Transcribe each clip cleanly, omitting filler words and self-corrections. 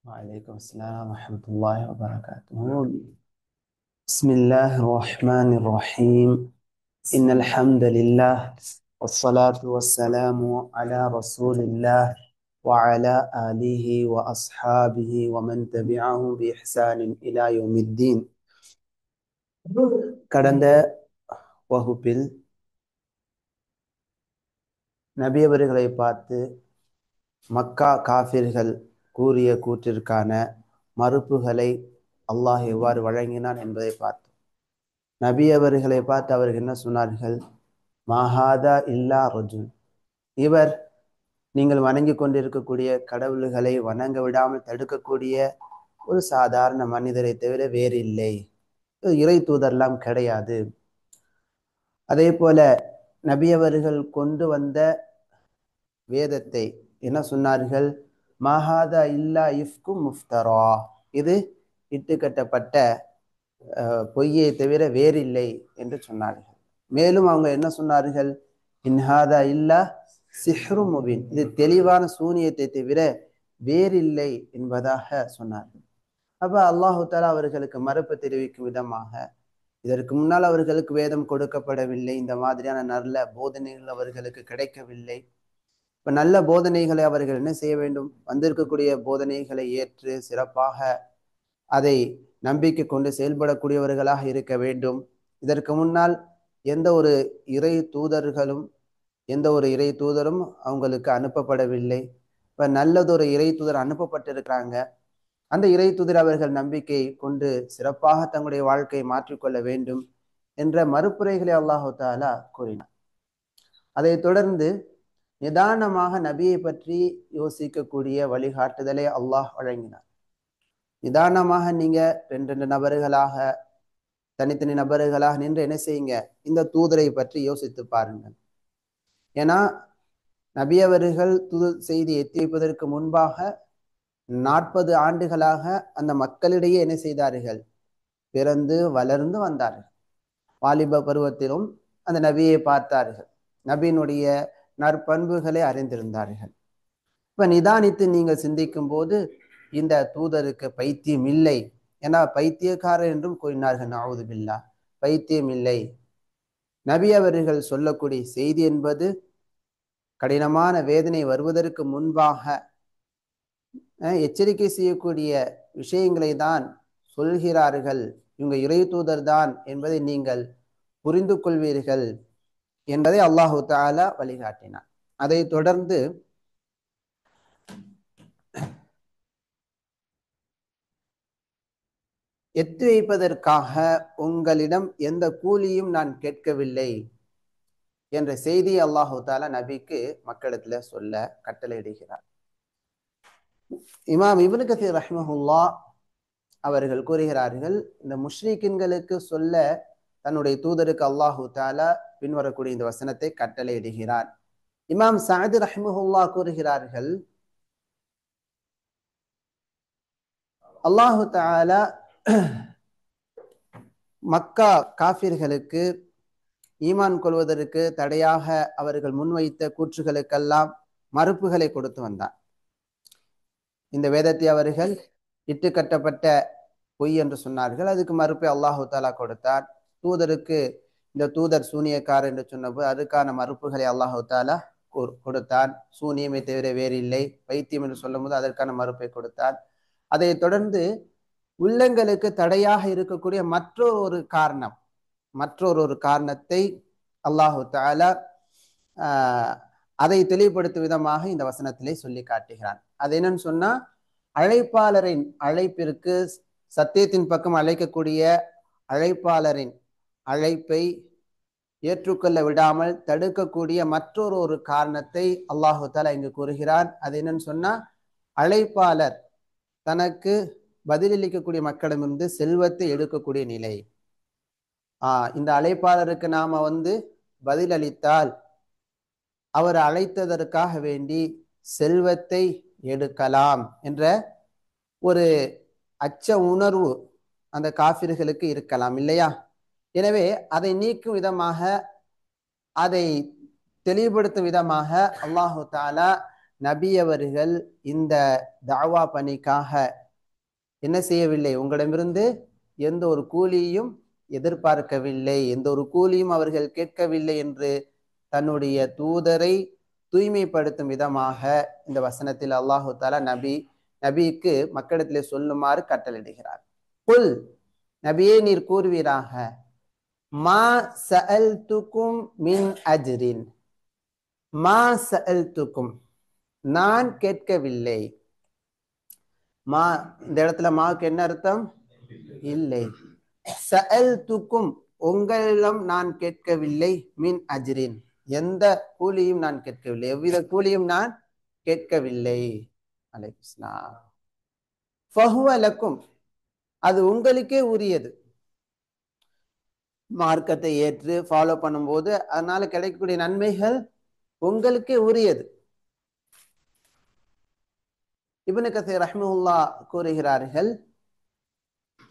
وعليكم السلام ورحمة الله وبركاته. بسم الله الرحمن الرحيم. إن الحمد لله والصلاة والسلام على رسول الله وعلى آله وأصحابه ومن تبعهم بإحسان إلى يوم الدين. கடந்த வகுப்பில் நபி அவர்களை பார்த்து மக்கா காஃபிர்கள் கூறிய கூற்றிற்கான மறுப்புகளை அல்லாஹ் எவ்வாறு வழங்கினான் என்பதை பார்த்தோம். நபி அவர்களை பார்த்து அவர்கள் என்ன சொன்னார்கள்? மஹாதா இல்லா ரஜுல், இவர் நீங்கள் வணங்கி கொண்டிருக்கக்கூடிய கடவுள்களை வணங்க விடாமல் தடுக்கக்கூடிய ஒரு சாதாரண மனிதரை தவிர வேறு இல்லை, இறை தூதர்லாம் கிடையாது. அதே போல நபி அவர்கள் கொண்டு வந்த வேதத்தை என்ன சொன்னார்கள்? மஹாதா இல்லா இஃப்கும் முஃப்தரா, இது இட்டுக்கட்டப்பட்ட பொய்யை தவிர வேறில்லை என்று சொன்னார்கள். மேலும் அவங்க என்ன சொன்னார்கள்? இன்ஹாதா இல்லா சிஹ்ரு முபின், இது தெளிவான சூனியத்தை தவிர வேறில்லை என்பதாக சொன்னார்கள். அப்ப அல்லாஹு தாலா அவர்களுக்கு மறுப்பு தெரிவிக்கும் விதமாக, இதற்கு முன்னால் அவர்களுக்கு வேதம் கொடுக்கப்படவில்லை, இந்த மாதிரியான நல்ல போதனைகள் அவர்களுக்கு கிடைக்கவில்லை. இப்ப நல்ல போதனைகளை அவர்கள் என்ன செய்ய வேண்டும்? வந்திருக்கக்கூடிய போதனைகளை ஏற்று சிறப்பாக அதை நம்பிக்கை கொண்டு செயல்படக்கூடியவர்களாக இருக்க வேண்டும். இதற்கு முன்னால் எந்த ஒரு இறை தூதர்களும் அவங்களுக்கு அனுப்பப்படவில்லை. இப்ப நல்லதொரு இறை தூதர் அனுப்பப்பட்டிருக்கிறாங்க. அந்த இறை தூதர் அவர்கள் நம்பிக்கை கொண்டு சிறப்பாக தங்களுடைய வாழ்க்கையை மாற்றிக்கொள்ள வேண்டும் என்ற மறுப்புரைகளை அல்லாஹு தாலா கூறினார். அதை தொடர்ந்து நிதானமாக நபியை பற்றி யோசிக்கக்கூடிய வழிகாட்டுதலை அல்லாஹ் வழங்கினார். நிதானமாக நீங்க ரெண்டு நபர்களாக, தனித்தனி நபர்களாக நின்று என்ன செய்யுங்க? இந்த தூதரை பற்றி யோசித்து பாருங்கள். ஏன்னா நபி அவர்கள் தூது செய்தி எத்தி வைப்பதற்கு முன்பாக 40 ஆண்டுகளாக அந்த மக்களிடையே என்ன செய்தார்கள்? பிறந்து வளர்ந்து வந்தார்கள். வாலிப பருவத்திலும் அந்த நபியை பார்த்தார்கள், நபியினுடைய நற்பண்புகளை அறிந்திருந்தார்கள். இப்ப நிதானித்து நீங்கள் சிந்திக்கும் போது இந்த தூதருக்கு பைத்தியம் இல்லை, ஏன்னா பைத்தியக்காரர் என்றும் கூறினார்கள். நஅூது பில்லாஹ், பைத்தியம் இல்லை. நபி அவர்கள் சொல்லக்கூடிய செய்தி என்பது கடினமான வேதனை வருவதற்கு முன்பாக எச்சரிக்கை செய்யக்கூடிய விஷயங்களை தான் சொல்கிறார்கள். இவங்க இறை தூதர் தான் என்பதை நீங்கள் புரிந்து கொள்வீர்கள் என்பதை அல்லாஹு தஆலா வழிகாட்டினார். அதை தொடர்ந்து எத்தி வைப்பதற்காக உங்களிடம் எந்த கூலியும் நான் கேட்கவில்லை என்ற செய்தி அல்லாஹு தஆலா நபிக்கு மக்களிடத்துல சொல்ல கட்டளையிடுகிறார். இமாம் இப்னு கஸீர் ரஹ்மஹுல்லாஹ் அவர்கள் கூறுகிறார்கள், இந்த முஷ்ரிக்கின்களுக்கு சொல்ல தன்னுடைய தூதருக்கு அல்லாஹு தஆலா பின்வரக்கூடிய இந்த வசனத்தை கட்டளையிடுகிறார். இமாம் சஅதி ரஹ்மஹுல்லாஹ் கூறுகிறார்கள், அல்லாஹு தஆலா மக்கா காஃபிர்களுக்கு ஈமான் கொள்வதற்கு தடையாக அவர்கள் முன்வைத்த கூற்றுகளுக்கெல்லாம் மறுப்புகளை கொடுத்து வந்தார். இந்த வேதத்தை அவர்கள் இட்டுக்கட்டப்பட்ட பொய் என்று சொன்னார்கள், அதுக்கு மறுப்பை அல்லாஹு தஆலா கொடுத்தார். தூதருக்கு இந்த தூதர் சூனியக்காரர் என்று சொன்னபோது அதுக்கான மறுப்புகளை அல்லாஹு தஆலா கொடுத்தான். சூனியமை தவிர வேறு இல்லை. பைத்தியம் என்று சொல்லும் போது அதற்கான மறுப்பை கொடுத்தார். அதை தொடர்ந்து உள்ளங்களுக்கு தடையாக இருக்கக்கூடிய மற்றொரு காரணத்தை அல்லாஹு தஆலா அதை தெளிவுபடுத்தும் விதமாக இந்த வசனத்திலே சொல்லி காட்டுகிறான். அது என்னன்னு சொன்னா, அழைப்பாளரின் அழைப்பிற்கு, சத்தியத்தின் பக்கம் அழைக்கக்கூடிய அழைப்பாளரின் அழைப்பை ஏற்றுக்கொள்ள விடாமல் தடுக்கக்கூடிய மற்றொரு காரணத்தை அல்லாஹு தஆலா இங்கு கூறுகிறான். அது என்னன்னு சொன்னா, அழைப்பாளர் தனக்கு பதிலளிக்கக்கூடிய மக்களிடமிருந்து செல்வத்தை எடுக்கக்கூடிய நிலை. இந்த அழைப்பாளருக்கு நாம பதிலளித்தால் அவர் அழைத்ததற்காக வேண்டி செல்வத்தை எடுக்கலாம் என்ற ஒரு அச்ச உணர்வு அந்த காஃபிர்களுக்கு இருக்கலாம் இல்லையா? எனவே அதை நீக்கும் விதமாக, அதை தெளிவுபடுத்தும் விதமாக அல்லாஹு தஆலா நபி அவர்கள் இந்த தாவா பணிக்காக என்ன செய்யவில்லை, உங்களிடமிருந்து எந்த ஒரு கூலியையும் எதிர்பார்க்கவில்லை, எந்த ஒரு கூலியும் அவர்கள் கேட்கவில்லை என்று தன்னுடைய தூதரை தூய்மைப்படுத்தும் விதமாக இந்த வசனத்தில் அல்லாஹு தாலா நபிக்கு மக்களிடத்திலே சொல்லுமாறு கட்டளையிடுகிறார். குல், நபியே நீர் கூறுவீராக, மா சஅல்துக்கும் மின் அஜ்ரின், மா சஅல்துக்கும் நான் கேட்கவில்லை. மா இந்த இடத்துல மாவுக்கு என்ன அர்த்தம்? இல்லை. சஅல்துக்கும் உங்களிடம் நான் கேட்கவில்லை, மின் அஜ்ரின் எந்த கூலியும் நான் கேட்கவில்லை, எவ்வித கூலியும் நான் கேட்கவில்லை. அலைஹிஸ்ஸலாம். ஃபஹுவ லக்கும் அது உங்களுக்கே உரியது. மார்க்கத்தை ஏற்று ஃபாலோ பண்ணும்போது அதனால கிடைக்கக்கூடிய நன்மைகள் உங்களுக்கே உரியது. இப்னு கஸீர் ரஹ்மத்துல்லாஹ் கூறுகிறார்கள்,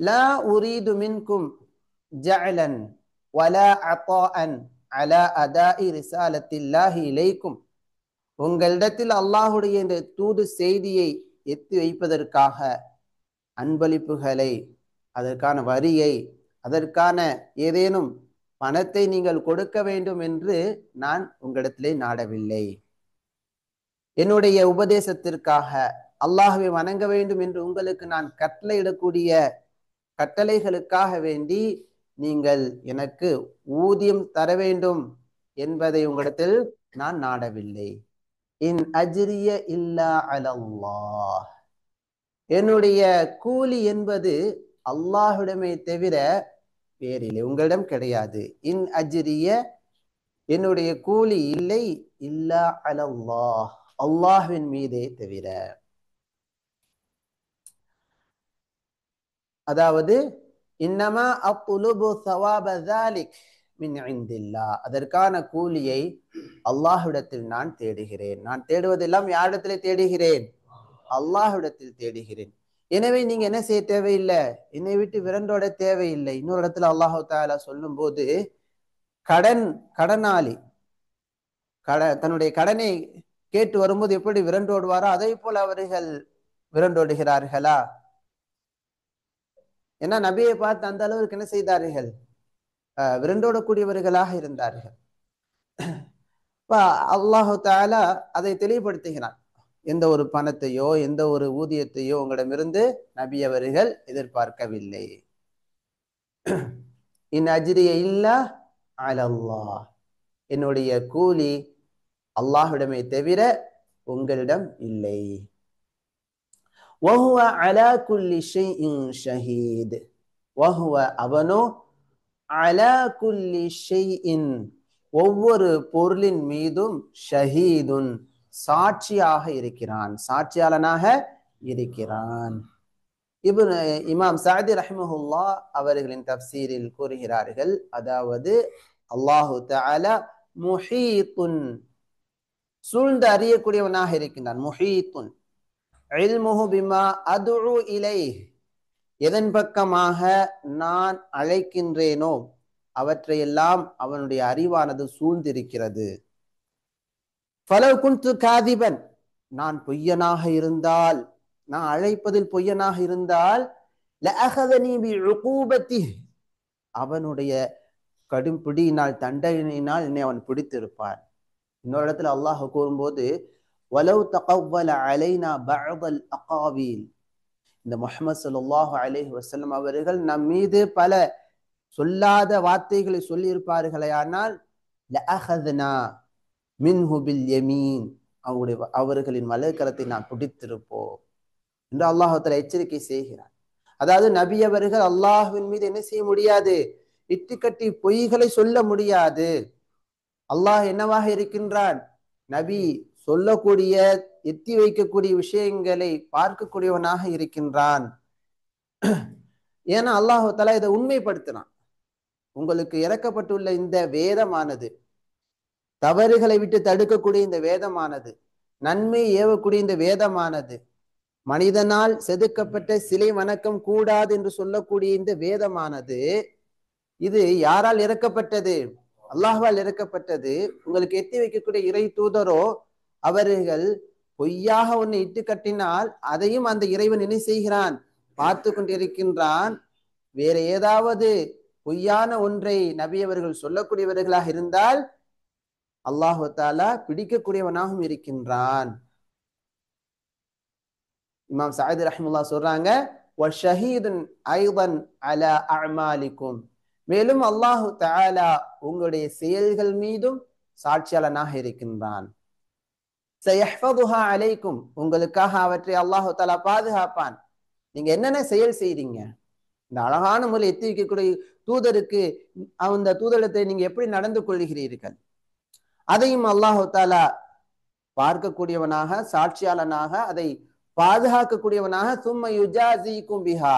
லா உரீது மின்கும் ஜஅலன் வலா அதாஅன் அலா அதாஇ ரிசாலத்தில்லாஹி இலைக்கும், உங்களிடத்தில் அல்லாஹுடைய இந்த தூது செய்தியை எத்தி வைப்பதற்காக அன்பளிப்புகளை, அதற்கான வரியை, அதற்கான ஏதேனும் பணத்தை நீங்கள் கொடுக்க வேண்டும் என்று நான் உங்களிடத்திலே நாடவில்லை. என்னுடைய உபதேசத்திற்காக, அல்லாஹ்வை வணங்க வேண்டும் என்று உங்களுக்கு நான் கட்டளையிடக்கூடிய கட்டளைகளுக்காக வேண்டி நீங்கள் எனக்கு ஊதியம் தர வேண்டும் என்பதை உங்களிடத்தில் நான் நாடவில்லை. இன் அஜ்ரிய இல்லா அலல்லாஹ், என்னுடைய கூலி என்பது அல்லாஹ்விடமே தவிர வேறில்லை, உங்களிடம் கிடையாது. இன் அஜ்ரிய என்னுடைய கூலி இல்லை, இல்லா அலல்லாஹ் அல்லாஹ்வின் மீதே தவிர. அதாவது இன்னமா அத்லுபு ஸவாப ஸாலிக் மின் இன்தில்லாஹ், அதற்கான கூலியை அல்லாஹ்விடத்தில் நான் தேடுகிறேன். நான் தேடுவதெல்லாம் யாரிடத்திலே தேடுகிறேன்? அல்லாஹ்விடத்தில் தேடுகிறேன். எனவே நீங்க என்ன செய்ய தேவையில்லை, என்னை விட்டு விரண்டோட தேவையில்லை. இன்னொரு இடத்துல அல்லாஹ் தஆலா சொல்லும் போது, கடனாளி தன்னுடைய கடனை கேட்டு வரும்போது எப்படி விரண்டோடுவாரோ அதை போல அவர்கள் விரண்டோடுகிறார்களா? ஏன்னா நபியை பார்த்து அந்த அளவுக்கு என்ன செய்தார்கள், விரண்டோடக்கூடியவர்களாக இருந்தார்கள். அல்லாஹு தஆலா அதை தெளிவுபடுத்துகிறான். எந்த ஒரு பணத்தையோ எந்த ஒரு ஊதியத்தையோ உங்களிடமிருந்து நபி அவர்கள் எதிர்பார்க்கவில்லை. இன் அஜ்ரிய இல்லா அலல்லாஹ், என்னுடைய கூலி அல்லாஹ்விடமே தவிர உங்களிடம் இல்லை. வஹுவ அலா குல்லி ஷைஇன் ஷஹீத், வஹுவ அவனோ, அலா குல்லி ஷைஇன் ஒவ்வொரு பொருளின் மீதும், ஷஹீதுன் சாட்சியாக இருக்கிறான், சாட்சியாளனாக இருக்கிறான். இமாம் சாதி ரஹ்மஹுல்லாஹ் அவர்களின் தஃப்சீரில் கூறுகிறார்கள், அதாவது அல்லாஹு தஆலா முஹீத்துன் சூழ்ந்து அறியக்கூடியவனாக இருக்கின்றான். முஹீத்துன் இல்முஹு பிமா அத்உ இலைஹ், எதன் பக்கமாக நான் அழைக்கின்றேனோ அவற்றையெல்லாம் அவனுடைய அறிவானது சூழ்ந்திருக்கிறது. ஃபலவ் குன்து காதிபன், நான் பொய்யனாக இருந்தால், நான் அழைப்பதில் பொய்யனாக இருந்தால், லஅഖதனி பிஉகூபத்திஹ், அவனுடைய கடும் பிடியினால், தண்டனையினால் என்னை அவன் பிடித்திருப்பான். இன்னொரு இடத்துல அல்லாஹ் கூறும்போது, வலவ் தகவ்வல அலைனா பஅதல் அகாவீல், இந்த முஹம்மது ஸல்லல்லாஹு அலைஹி வஸல்லம் அவர்கள் நம் மீது பல சொல்லாத வார்த்தைகளை சொல்லி இருப்பார்களே, ஆனால் லஅഖத்னா மின்ஹு பில் யமீன், அவர்களின் வலதுகரத்தை நான் பிடித்திருப்போம் என்று அல்லாஹ் தஆலா எச்சரிக்கை செய்கிறார். அதாவது நபி அவர்கள் அல்லாஹ்வின் மீது என்ன செய்ய முடியாது, இட்டுக்கட்டி பொய்களை சொல்ல முடியாது. அல்லாஹ் என்னவாக இருக்கின்றான், நபி சொல்லக்கூடிய எத்தி வைக்கக்கூடிய விஷயங்களை பார்க்கக்கூடியவனாக இருக்கின்றான். ஏன்னா அல்லாஹ் தஆலா இதை உண்மைப்படுத்தினான். உங்களுக்கு இறக்கப்பட்டுள்ள இந்த வேதமானது, தவறுகளை விட்டு தடுக்கக்கூடிய இந்த வேதமானது, நன்மை ஏவக்கூடிய இந்த வேதமானது, மனிதனால் செதுக்கப்பட்ட சிலை வணக்கம் கூடாது என்று சொல்லக்கூடிய இந்த வேதமானது, இது யாரால் இறக்கப்பட்டது? அல்லாஹ்வால் இறக்கப்பட்டது. உங்களுக்கு எத்தி வைக்கக்கூடிய இறை தூதரோ அவர்கள் பொய்யாக ஒன்னை இட்டு கட்டினால் அதையும் அந்த இறைவன் என்ன செய்கிறான்? பார்த்து கொண்டிருக்கின்றான். வேற ஏதாவது பொய்யான ஒன்றை நபி அவர்கள் சொல்லக்கூடியவர்களாக இருந்தால் அல்லாஹு தாலா பிடிக்கக்கூடியவனாகவும் இருக்கின்றான். இமாம் சஅதி ரஹ்மத்துல்லாஹி சொல்றாங்க, வஷஹீதுன் ஐதன் அலா அஅமாலிக்கும், மேலும் அல்லாஹு தஆலா உங்களுடைய செயல்கள் மீதும் சாட்சியாளனாக இருக்கின்றான். சயஹ்ஃபதுஹா அலைக்கும், உங்களுக்காக அவற்றை அல்லாஹு தஆலா பாதுகாப்பான். நீங்க என்னென்ன செயல் செய்றீங்க, இந்த அழகான முறை எத்தி வைக்கக்கூடிய தூதருக்கு அந்த தூதரத்தை நீங்க எப்படி நடந்து கொள்கிறீர்கள், அதையும் அல்லாஹு தஆலா பார்க்கக்கூடியவனாக, சாட்சியாளனாக, அதை பாதுகாக்கக்கூடியவனாக, சும்ம யுஜாஸிக்கும் பிஹா,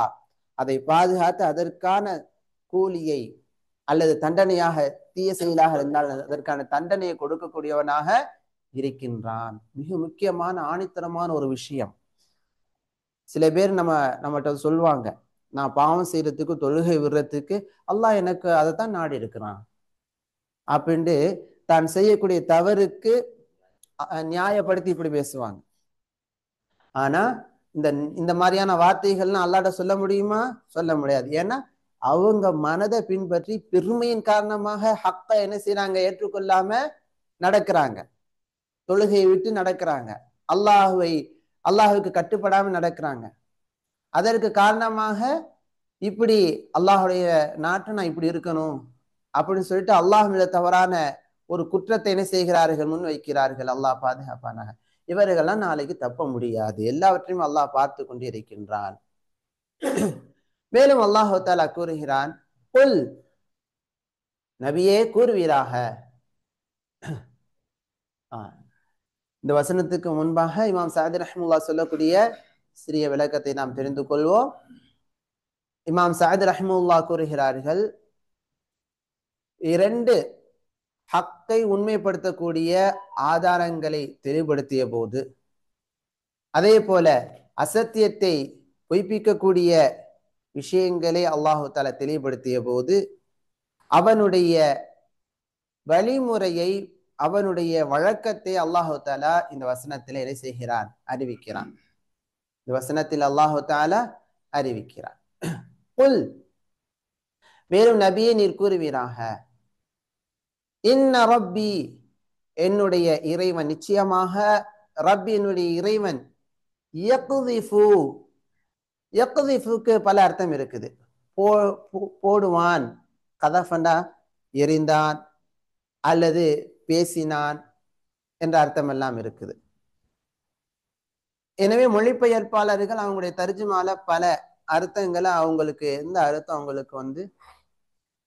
அதை பாதுகாத்து அதற்கான கூலியை அல்லது தண்டனையாக, தீய செயலாக இருந்தால் அதற்கான தண்டனையை கொடுக்கக்கூடியவனாக இருக்கின்றான். மிக முக்கியமான ஆணித்தரமான ஒரு விஷயம். சில பேர் நம்மகிட்ட சொல்லுவாங்க, நான் பாவம் செய்யறதுக்கு தொழுகை விடுறதுக்கு அல்லாஹ் எனக்கு அதைத்தான் நாடி இருக்கிறான் அப்படின்ட்டு தான் செய்யக்கூடிய தவறுக்கு நியாயப்படுத்தி இப்படி பேசுவாங்க. ஆனா இந்த மாதிரியான வார்த்தைகள்லாம் அல்லாஹ்ட்ட சொல்ல முடியுமா? சொல்ல முடியாது. ஏன்னா அவங்க மனதை பின்பற்றி பெருமையின் காரணமாக ஹக்க என்ன செய்யறாங்க? ஏற்றுக்கொள்ளாம நடக்கிறாங்க, தொழுகையை விட்டு நடக்கிறாங்க, அல்லாஹுக்கு கட்டுப்படாம நடக்கிறாங்க. அதற்கு காரணமாக இப்படி அல்லாஹுடைய நாட்டை நான் இப்படி இருக்கணும் அப்படின்னு சொல்லிட்டு அல்லாஹ் மீது தவறான ஒரு குற்றத்தை என்ன செய்கிறார்கள்? முன் வைக்கிறார்கள். அல்லாஹ் பாதுகாப்பானாக. இவர்கள்லாம் நாளைக்கு தப்ப முடியாது, எல்லாவற்றையும் அல்லாஹ் பார்த்து கொண்டு இருக்கின்றான். மேலும் அல்லாஹு தஆலா கூறுகிறான், குல், நபியே கூறுவீராக. இந்த வசனத்துக்கு முன்பாக இமாம் சஅதி ரஹ்மத்துல்லாஹி சொல்லக்கூடிய சிறிய விளக்கத்தை நாம் தெரிந்து கொள்வோம். இமாம் சஅதி ரஹ்மத்துல்லாஹி கூறுகிறார்கள், இரண்டு ஹக்கை உண்மைப்படுத்தக்கூடிய ஆதாரங்களை தெளிவுபடுத்திய போது, அதே போல அசத்தியத்தை பொய்ப்பிக்கக்கூடிய விஷயங்களை அல்லாஹு தஆலா தெளிவுபடுத்திய போது, அவனுடைய வழிமுறையை, அவனுடைய வழக்கத்தை அல்லாஹு தஆலா இந்த வசனத்தில் என்ன செய்கிறான்? அறிவிக்கிறான். இந்த வசனத்தில் அல்லாஹு தஆலா அறிவிக்கிறான். குல், மேலும் நபியே நீர் கூறுவீராக, இன்ன ரப்பி, என்னுடைய இறைவன், நிச்சயமாக ரப்பி என்னுடைய இறைவன், யக்திஃபு, யக்திஃபுக்கு பல அர்த்தம் இருக்குது. போடுவான், கதஃபண்டா எரிந்தான் அல்லது பேசினான் என்ற அர்த்தம் எல்லாம் இருக்குது. எனவே மொழிபெயர்ப்பாளர்கள் அவங்களுடைய தர்ஜுமால பல அர்த்தங்களை அவங்களுக்கு எந்த அர்த்தம் அவங்களுக்கு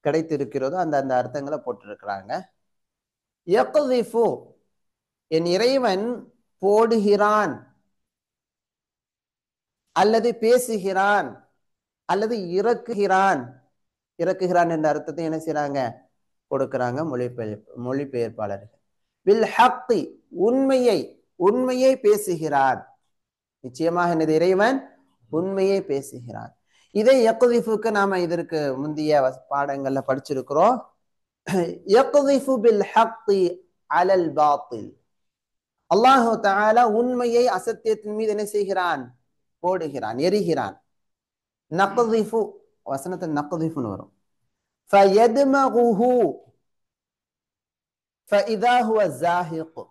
கிடைத்திருக்கிறதோ அந்த அர்த்தங்களை போட்டிருக்கிறாங்க. யக்திஃபு, என் இறைவன் போடுகிறான் அல்லது பேசுகிறான் அல்லது இறக்குகிறான். இறக்குகிறான் என்ற அர்த்தத்தை என்ன செய்யறாங்க? கொடுக்கிறாங்க மொழிபெயர்ப்பாளர்கள். பில் ஹக்கி, உண்மையை பேசுகிறான். நிச்சயமாக எனது இறைவன் உண்மையை பேசுகிறான். இதை யக்திஃபுக்கு நாம இதற்கு முந்தைய பாடங்கள்ல படிச்சிருக்கிறோம். யக்திஃபு பில் ஹக்கி அலல் பாத்தில், அல்லாஹு தஆலா உண்மையை அசத்தியத்தின் மீது என்ன செய்கிறான்? போடுகிறான், எரிகிறான். நக்திஃபு, வசனத்தை நக்திஃபுன்னு வரும். ஃபயத்மகுஹு ஃபஇதா ஹுவ ஸாஹிக்,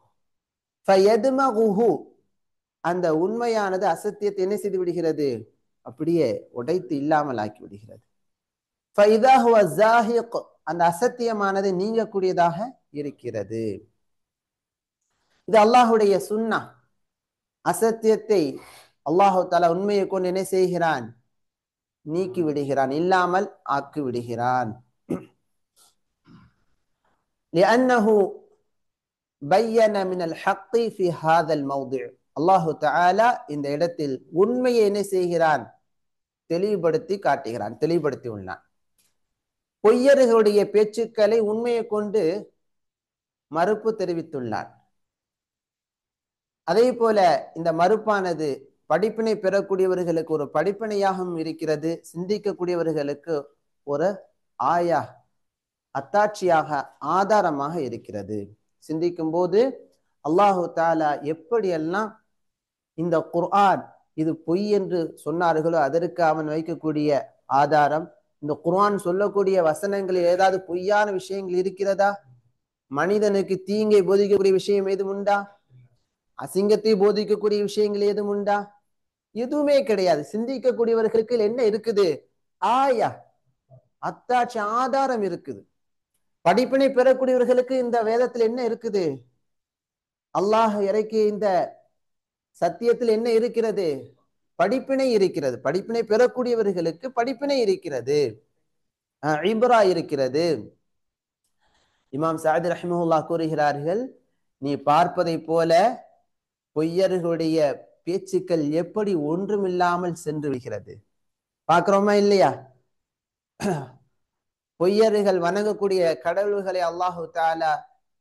ஃபயத்மகுஹு, அந்த உண்மையானது அசத்தியத்தை என்ன செய்து விடுகிறது? அப்படியே உடைத்து இல்லாமல் ஆக்கி விடுகிறது. ஃபஇதா ஹுவ ஸாஹிக், அந்த அசத்தியமானது நீங்கக்கூடியதாக இருக்கிறது. இது அல்லாஹுடைய சுன்னா. அசத்தியத்தை அல்லாஹு தஆலா உண்மையை கொண்டு என்ன செய்கிறான்? நீக்கி விடுகிறான், இல்லாமல் ஆக்கி விடுகிறான். لأنه بين من الحق في هذا الموضع, அல்லாஹு தஆலா இந்த இடத்தில் உண்மையை என்ன செய்கிறான்? தெளிவுபடுத்தி காட்டுகிறான், தெளிவுபடுத்தி உள்ளான். பொய்யர்களுடைய பேச்சுக்களை உண்மையை கொண்டு மறுப்பு தெரிவித்துள்ளான். அதே போல இந்த மறுப்பானது படிப்பினை பெறக்கூடியவர்களுக்கு ஒரு படிப்பினையாகவும் இருக்கிறது, சிந்திக்கக்கூடியவர்களுக்கு ஒரு ஆயா, அத்தாட்சியாக, ஆதாரமாக இருக்கிறது. சிந்திக்கும் போது அல்லாஹு தஆலா எப்படியெல்லாம் இந்த குர்ஆன் இது பொய் என்று சொன்னார்களோ அதற்கு அவன் வைக்கக்கூடிய ஆதாரம், இந்த குர்ஆன் சொல்லக்கூடிய வசனங்களில் ஏதாவது பொய்யான விஷயங்கள் இருக்கிறதா? மனிதனுக்கு தீங்கை போதிக்கக்கூடிய விஷயம் எதுவும் உண்டா? அசிங்கத்தை போதிக்கக்கூடிய விஷயங்கள் எதுவும் உண்டா? எதுவுமே கிடையாது. சிந்திக்கக்கூடியவர்களுக்கு என்ன இருக்குது? ஆயா, அத்தாட்சி, ஆதாரம் இருக்குது. படிப்பினை பெறக்கூடியவர்களுக்கு இந்த வேதத்தில் என்ன இருக்குது? அல்லாஹ் இறக்கிய இந்த சத்தியத்தில் என்ன இருக்கிறது? படிப்பினை இருக்கிறது. படிப்பினை பெறக்கூடியவர்களுக்கு படிப்பினை இருக்கிறது, இப்ரா இருக்கிறது. இமாம் சாதி ரஹிமஹுல்லா கூறுகிறார்கள், நீ பார்ப்பதை போல பொய்யர்களுடைய பேச்சுக்கள் எப்படி ஒன்றுமில்லாமல் சென்று விடுகிறது. பார்க்கிறோமா இல்லையா? பொய்யர்கள் வணங்கக்கூடிய கடவுள்களை அல்லாஹு தாலா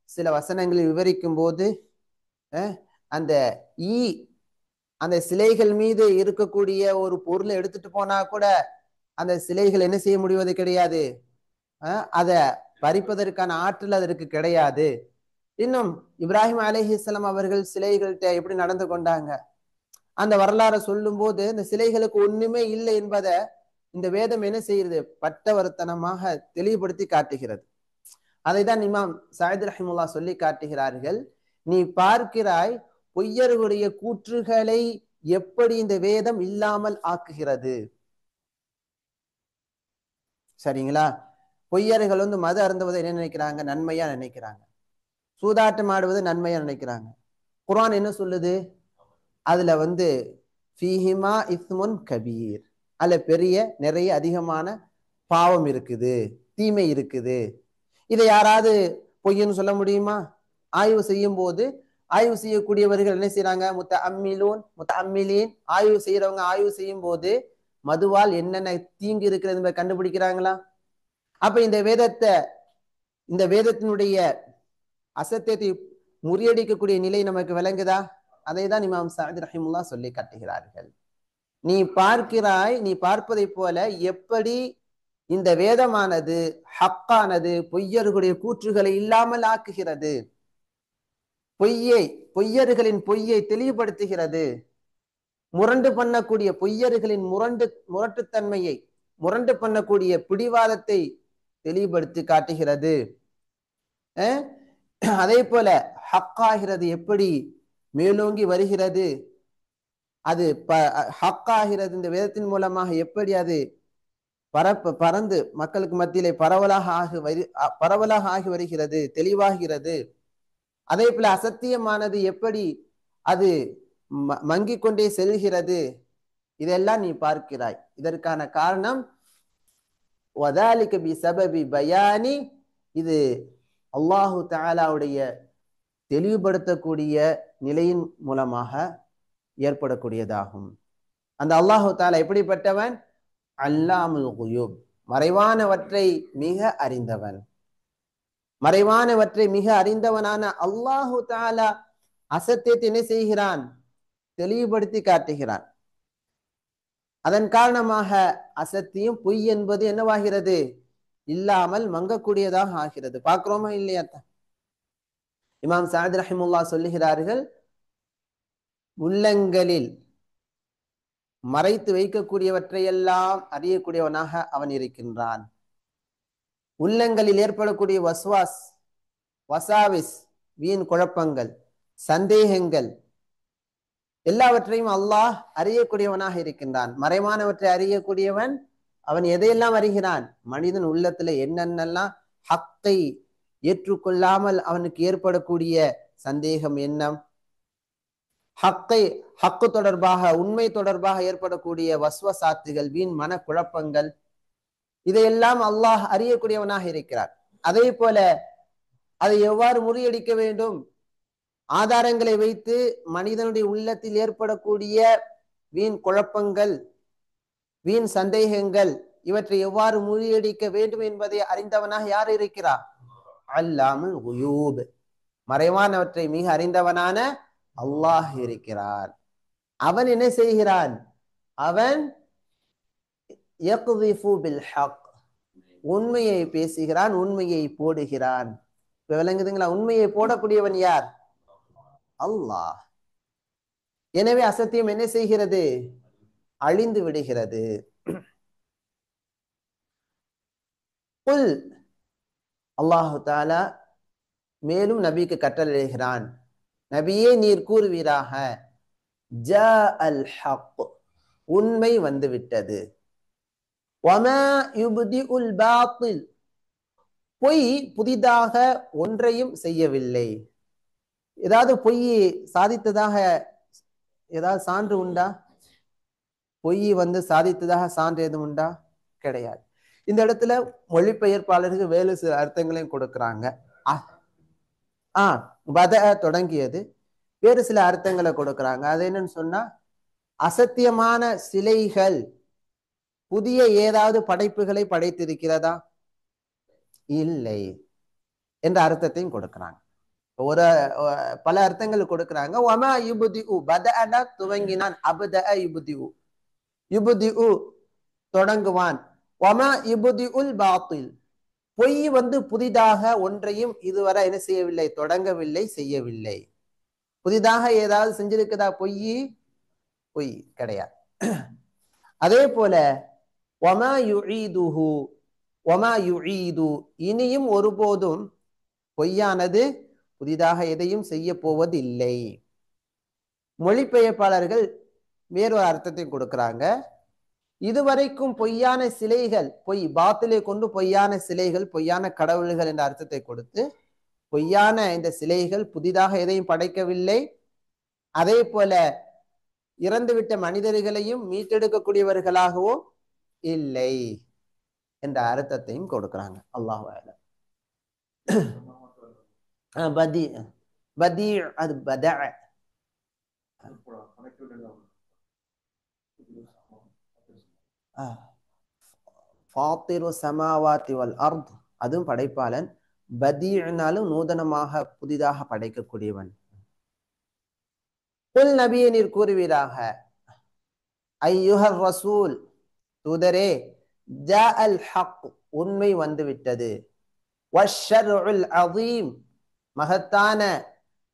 சில வசனங்களில் விவரிக்கும் போது அந்த அந்த சிலைகள் மீது இருக்கக்கூடிய ஒரு பொருளை எடுத்துட்டு போனா கூட அந்த சிலைகள் என்ன செய்ய முடிவது கிடையாது, அதை பறிப்பதற்கான ஆற்றல் அதற்கு கிடையாது. இன்னும் இப்ராஹிம் அலைஹிஸ்ஸலாம் அவர்கள் சிலைகள்கிட்ட எப்படி நடந்து கொண்டாங்க அந்த வரலாறை சொல்லும் போது இந்த சிலைகளுக்கு ஒண்ணுமே இல்லை என்பதை இந்த வேதம் என்ன செய்கிறது? பட்டவர்த்தனமாக தெளிவுபடுத்தி காட்டுகிறது. அதைதான் இமாம் சாயித் ரஹிமுல்லா சொல்லி காட்டுகிறார்கள், நீ பார்க்கிறாய் பொய்யர்களுடைய கூற்றுகளை எப்படி இந்த வேதம் இல்லாமல் ஆக்குகிறது. சரிங்களா? பொய்யர்கள் மது அருந்துவதை என்ன நினைக்கிறாங்க? நன்மையா நினைக்கிறாங்க. சூதாட்டம் ஆடுவது நன்மையா நினைக்கிறாங்க. குர்ஆன் என்ன சொல்லுது? அதுல ஃபீஹிமா இஸ்முன் கபீர், அதுல பெரிய நிறைய அதிகமான பாவம் இருக்குது, தீமை இருக்குது. இதை யாராவது பொய்ன்னு சொல்ல முடியுமா? ஆய்வு செய்யும் போது ஆய்வு செய்யக்கூடியவர்கள் என்ன செய்யறாங்க? முத்தஅம்மிலீன் ஆய்வு செய்யறவங்க ஆய்வு செய்யும் போது மதுவால் என்னென்ன தீங்கு இருக்கிறது கண்டுபிடிக்கிறாங்களா? அப்ப இந்த வேதத்தினுடைய அசத்தியத்தை முறியடிக்கக்கூடிய நிலை நமக்கு விளங்குதா? அதை தான் இமாம் சாயித் ரஹிமுல்லா சொல்லி காட்டுகிறார்கள். நீ பார்க்கிறாய், நீ பார்ப்பதை போல எப்படி இந்த வேதமானது ஹக்கானது பொய்யர்களுடைய கூற்றுகளை இல்லாமல் ஆக்குகிறது, பொய்யர்களின் பொய்யை தெளிவுபடுத்துகிறது, முரண்டு பண்ணக்கூடிய பொய்யர்களின் முரட்டுத்தன்மையை, முரண்டு பண்ணக்கூடிய பிடிவாதத்தை தெளிவுபடுத்தி காட்டுகிறது. அதே போல ஹக்காகிறது எப்படி மேலோங்கி வருகிறது, அது ஹக்காகிறது இந்த வேதத்தின் மூலமாக எப்படி அது பறந்து மக்களுக்கு மத்தியிலே பரவலாக ஆகி வருகிறது, தெளிவாகிறது. அதே போல அசத்தியமானது எப்படி அது மங்கிக் கொண்டே செல்கிறது, இதெல்லாம் நீ பார்க்கிறாய். இதற்கான காரணம் வதாலிக பிஸபபி பயானி, இது அல்லாஹு தஆலாவுடைய தெளிவுபடுத்தக்கூடிய நிலையின் மூலமாக ஏற்படக்கூடியதாகும். அந்த அல்லாஹு தஆலா எப்படிப்பட்டவன்? அல்லாமுல் குயூப், மறைவானவற்றை மிக அறிந்தவன். மறைவானவற்றை மிக அறிந்தவனான அல்லாஹு தஆலா அசத்தியத்தை என்ன செய்கிறான்? தெளிவுபடுத்தி காட்டுகிறான். அதன் காரணமாக அசத்தியம் பொய் என்பது என்னவாகிறது? இல்லாமல் மங்கக்கூடியதாக ஆகிறது. பார்க்கிறோமா இல்லையா? இமாம் சாயித் ரஹிமுல்லா சொல்லுகிறார்கள், உள்ளங்களில் மறைத்து வைக்கக்கூடியவற்றையெல்லாம் அறியக்கூடியவனாக அவன் இருக்கின்றான். உள்ளங்களில் ஏற்படக்கூடிய வசாவிஸ், வீண் குழப்பங்கள், சந்தேகங்கள் எல்லாவற்றையும் அல்லாஹ் அறியக்கூடியவனாக இருக்கின்றான். மறைவானவற்றை அறியக்கூடியவன் அவன். எதையெல்லாம் அறிகிறான்? மனிதன் உள்ளத்துல என்னென்னலாம் ஹக்கை ஏற்றுக்கொள்ளாமல் அவனுக்கு ஏற்படக்கூடிய சந்தேகம், எண்ணம், ஹக்கு தொடர்பாக, உண்மை தொடர்பாக ஏற்படக்கூடிய வஸ்வசாத்துகள், வீண் மன குழப்பங்கள், இதையெல்லாம் அல்லாஹ் அறியக்கூடியவனாக இருக்கிறார். அதே போல அதை எவ்வாறு முறியடிக்க வேண்டும், ஆதாரங்களை வைத்து மனிதனுடைய உள்ளத்தில் ஏற்படக்கூடிய வீண் குழப்பங்கள், வீண் சந்தேகங்கள், இவற்றை எவ்வாறு முறியடிக்க வேண்டும் என்பதை அறிந்தவனாக யார் இருக்கிறார்? அல்லாமுல் குயூப், மறைவானவற்றை மிக அறிந்தவனான அல்லாஹ் இருக்கிறார். அவன் என்ன செய்கிறான்? அவன் யக்திஃபு பில் ஹக், உண்மையை பேசுகிறான், உண்மையை போடுகிறான். விளங்குதுங்களா? உண்மையை போடக்கூடியவன் யார்? அல்லாஹ். எனவே அசத்தியம் என்ன செய்கிறது? அழிந்து விடுகிறது. குல், அல்லாஹு தாலா மேலும் நபிக்கு கட்டளையிடுகிறான், நபியே நீர் கூறுவீராக, ஜா அல் ஹக், உண்மை வந்துவிட்டது, வமா யுப்திஉல் பாத்தில், பொய் புதிதாக ஒன்றையும் செய்யவில்லை. ஏதாவது பொய் சாதித்ததாக ஏதாவது சான்று உண்டா? பொய் சாதித்ததாக சான்று எதுவும் உண்டா? கிடையாது. இந்த இடத்துல மொழிபெயர்ப்பாளருக்கு வேறு சில அர்த்தங்களையும் கொடுக்கிறாங்க. பத தொடங்கியது, வேறு சில அர்த்தங்களை கொடுக்கிறாங்க. அது என்னன்னு சொன்னா, அசத்தியமான சிலைகள் புதிய ஏதாவது படைப்புகளை படைத்திருக்கிறதா? இல்லை என்ற அர்த்தத்தையும் கொடுக்கிறாங்க. ஒரு பல அர்த்தங்கள் கொடுக்கிறாங்க. வமா யுப்திஉ, பதஅனா துவங்கினான், அபதஅ யுப்திஉ, யுப்திஉ தொடங்குவான், வமா யுப்திஉல் பாத்தில், பொய் புதிதாக ஒன்றையும் இதுவரை என்ன செய்யவில்லை, தொடங்கவில்லை, செய்யவில்லை. புதிதாக ஏதாவது செஞ்சிருக்குதா பொய்? பொய் கிடையாது. அதே போல வமா யுஈதுஹு, வமா யுஈது, இனியும் ஒருபோதும் பொய்யானது புதிதாக எதையும் செய்ய போவதில்லை. மொழிபெயர்ப்பாளர்கள் வேறொரு அர்த்தத்தை கொடுக்கிறாங்க. இதுவரைக்கும் பொய்யான சிலைகள், பொய் பாத்திலை கொண்டு பொய்யான சிலைகள், பொய்யான கடவுள்கள் என்ற அர்த்தத்தை கொடுத்து, பொய்யான இந்த சிலைகள் புதிதாக எதையும் படைக்கவில்லை, அதே போல இறந்துவிட்ட மனிதர்களையும் மீட்டெடுக்கக்கூடியவர்களாகவோ இல்லை என்ற அர்த்தத்தையும் கொடுக்கிறாங்க. அல்லாஹ் பதி, பதி அது பத, ஃபாத்திரு ஸமாவாத்தி வல் அர்த், அதுவும் படைப்பாளன். பதீனாலும் நூதனமாக புதிதாக படைக்கக்கூடியவன். குல், நபியே நீர் கூறுவீராக, ஐயுஹர் ரசூல், தூதரே, ஜா அல் ஹக், உண்மை வந்துவிட்டது, வஷ்ஷர்உல் அதீம், மகத்தான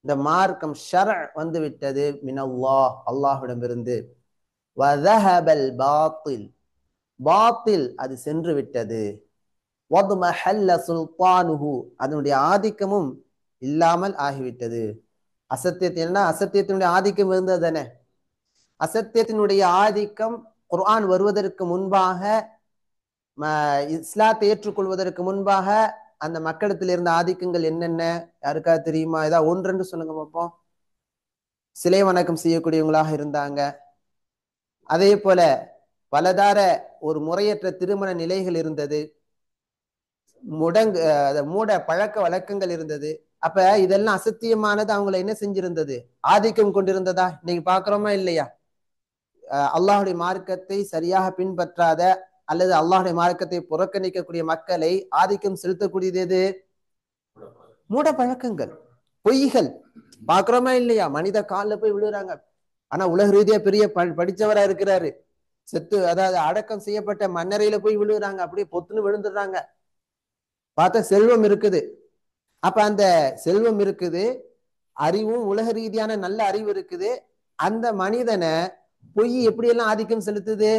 இந்த மார்க்கம் ஷர் வந்துவிட்டது, மினல்லாஹ், அல்லாஹ்விடமிருந்து, வதஹபல் பாத்தில், பாத்தில் அது சென்று விட்டது, வத்மஹல்ல சுல்தானுஹு, அதனுடைய ஆதிக்கமும் இல்லாமல் ஆகிவிட்டது. அசத்தியத்தினா அசத்தியத்தினுடைய ஆதிக்கம் இருந்தது தானே. அசத்தியத்தினுடைய ஆதிக்கம் குர்ஆன் வருவதற்கு முன்பாக, இஸ்லாத்தை ஏற்றுக்கொள்வதற்கு முன்பாக அந்த மக்களிடத்தில் இருந்த ஆதிக்கங்கள் என்னென்ன யாருக்காவது தெரியுமா? ஏதாவது ஒன்றென்று சொல்லுங்க பார்ப்போம். சிலை வணக்கம் செய்யக்கூடியவங்களாக இருந்தாங்க. அதே போல பலதார ஒரு முறையற்ற திருமண நிலைகள் இருந்தது, மூட பழக்க வழக்கங்கள் இருந்தது. அப்ப இதெல்லாம் அசத்தியமானது அவங்களை என்ன செஞ்சிருந்தது? ஆதிக்கம் கொண்டிருந்ததா? இன்னைக்கு பாக்குறோமா இல்லையா? அல்லாஹுடைய மார்க்கத்தை சரியாக பின்பற்றாத அல்லது அல்லாஹுடைய மார்க்கத்தை புறக்கணிக்கக்கூடிய மக்களை ஆதிக்கம் செலுத்தக்கூடியது எது? மூட பழக்கங்கள், பொய்கள். பாக்குறோமா இல்லையா? மனித காலில் போய் விழுறாங்க. ஆனா உலக ரீதியா பெரிய படிச்சவரா இருக்கிறாரு, செத்து அதாவது அடக்கம் செய்யப்பட்ட மன்னரையில போய் விழுறாங்க, அப்படியே பொத்துன்னு விழுந்துடுறாங்க. பார்த்தா செல்வம் இருக்குது. அப்ப அந்த செல்வம் இருக்குது, அறிவும் உலக ரீதியான நல்ல அறிவு இருக்குது. அந்த மனிதனை பொய் எப்படியெல்லாம் ஆதிக்கம் செலுத்துது?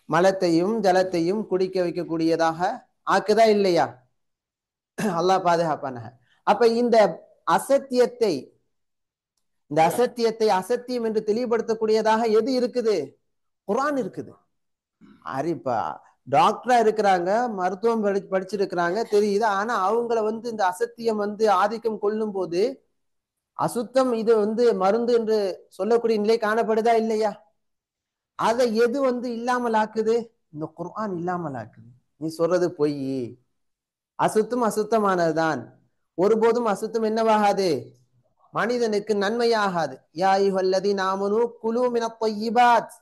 மலத்தையும் ஜலத்தையும் குடிக்க வைக்கக்கூடியதாக ஆக்குதா இல்லையா? அல்லாஹ் பாதுகாப்பான. அப்ப இந்த அசத்தியத்தை அசத்தியம் என்று தெளிவுபடுத்தக்கூடியதாக எது இருக்குது? குர்ஆன் இருக்குது. அரிப்பா டாக்டரா இருக்கிறாங்க, மருத்துவம் படிச்சிருக்கிறாங்க, தெரியுது. ஆனா அவங்கள இந்த அசத்தியம் ஆதிக்கம் கொள்ளும் போது அசுத்தம் இது மருந்து என்று சொல்லக்கூடிய நிலை காணப்படுதா இல்லையா? அதை எது இல்லாமல் ஆக்குது? இந்த குர்ஆன் இல்லாமல் ஆக்குது. நீ சொல்றது பொய், அசுத்தம் அசுத்தமானதுதான். ஒருபோதும் அசுத்தம் என்னவாகாது? மனிதனுக்கு நன்மையாகாது. யா அய்யுஹல்லதீன ஆமனூ குலூ மினத் த்வய்யிபாத்,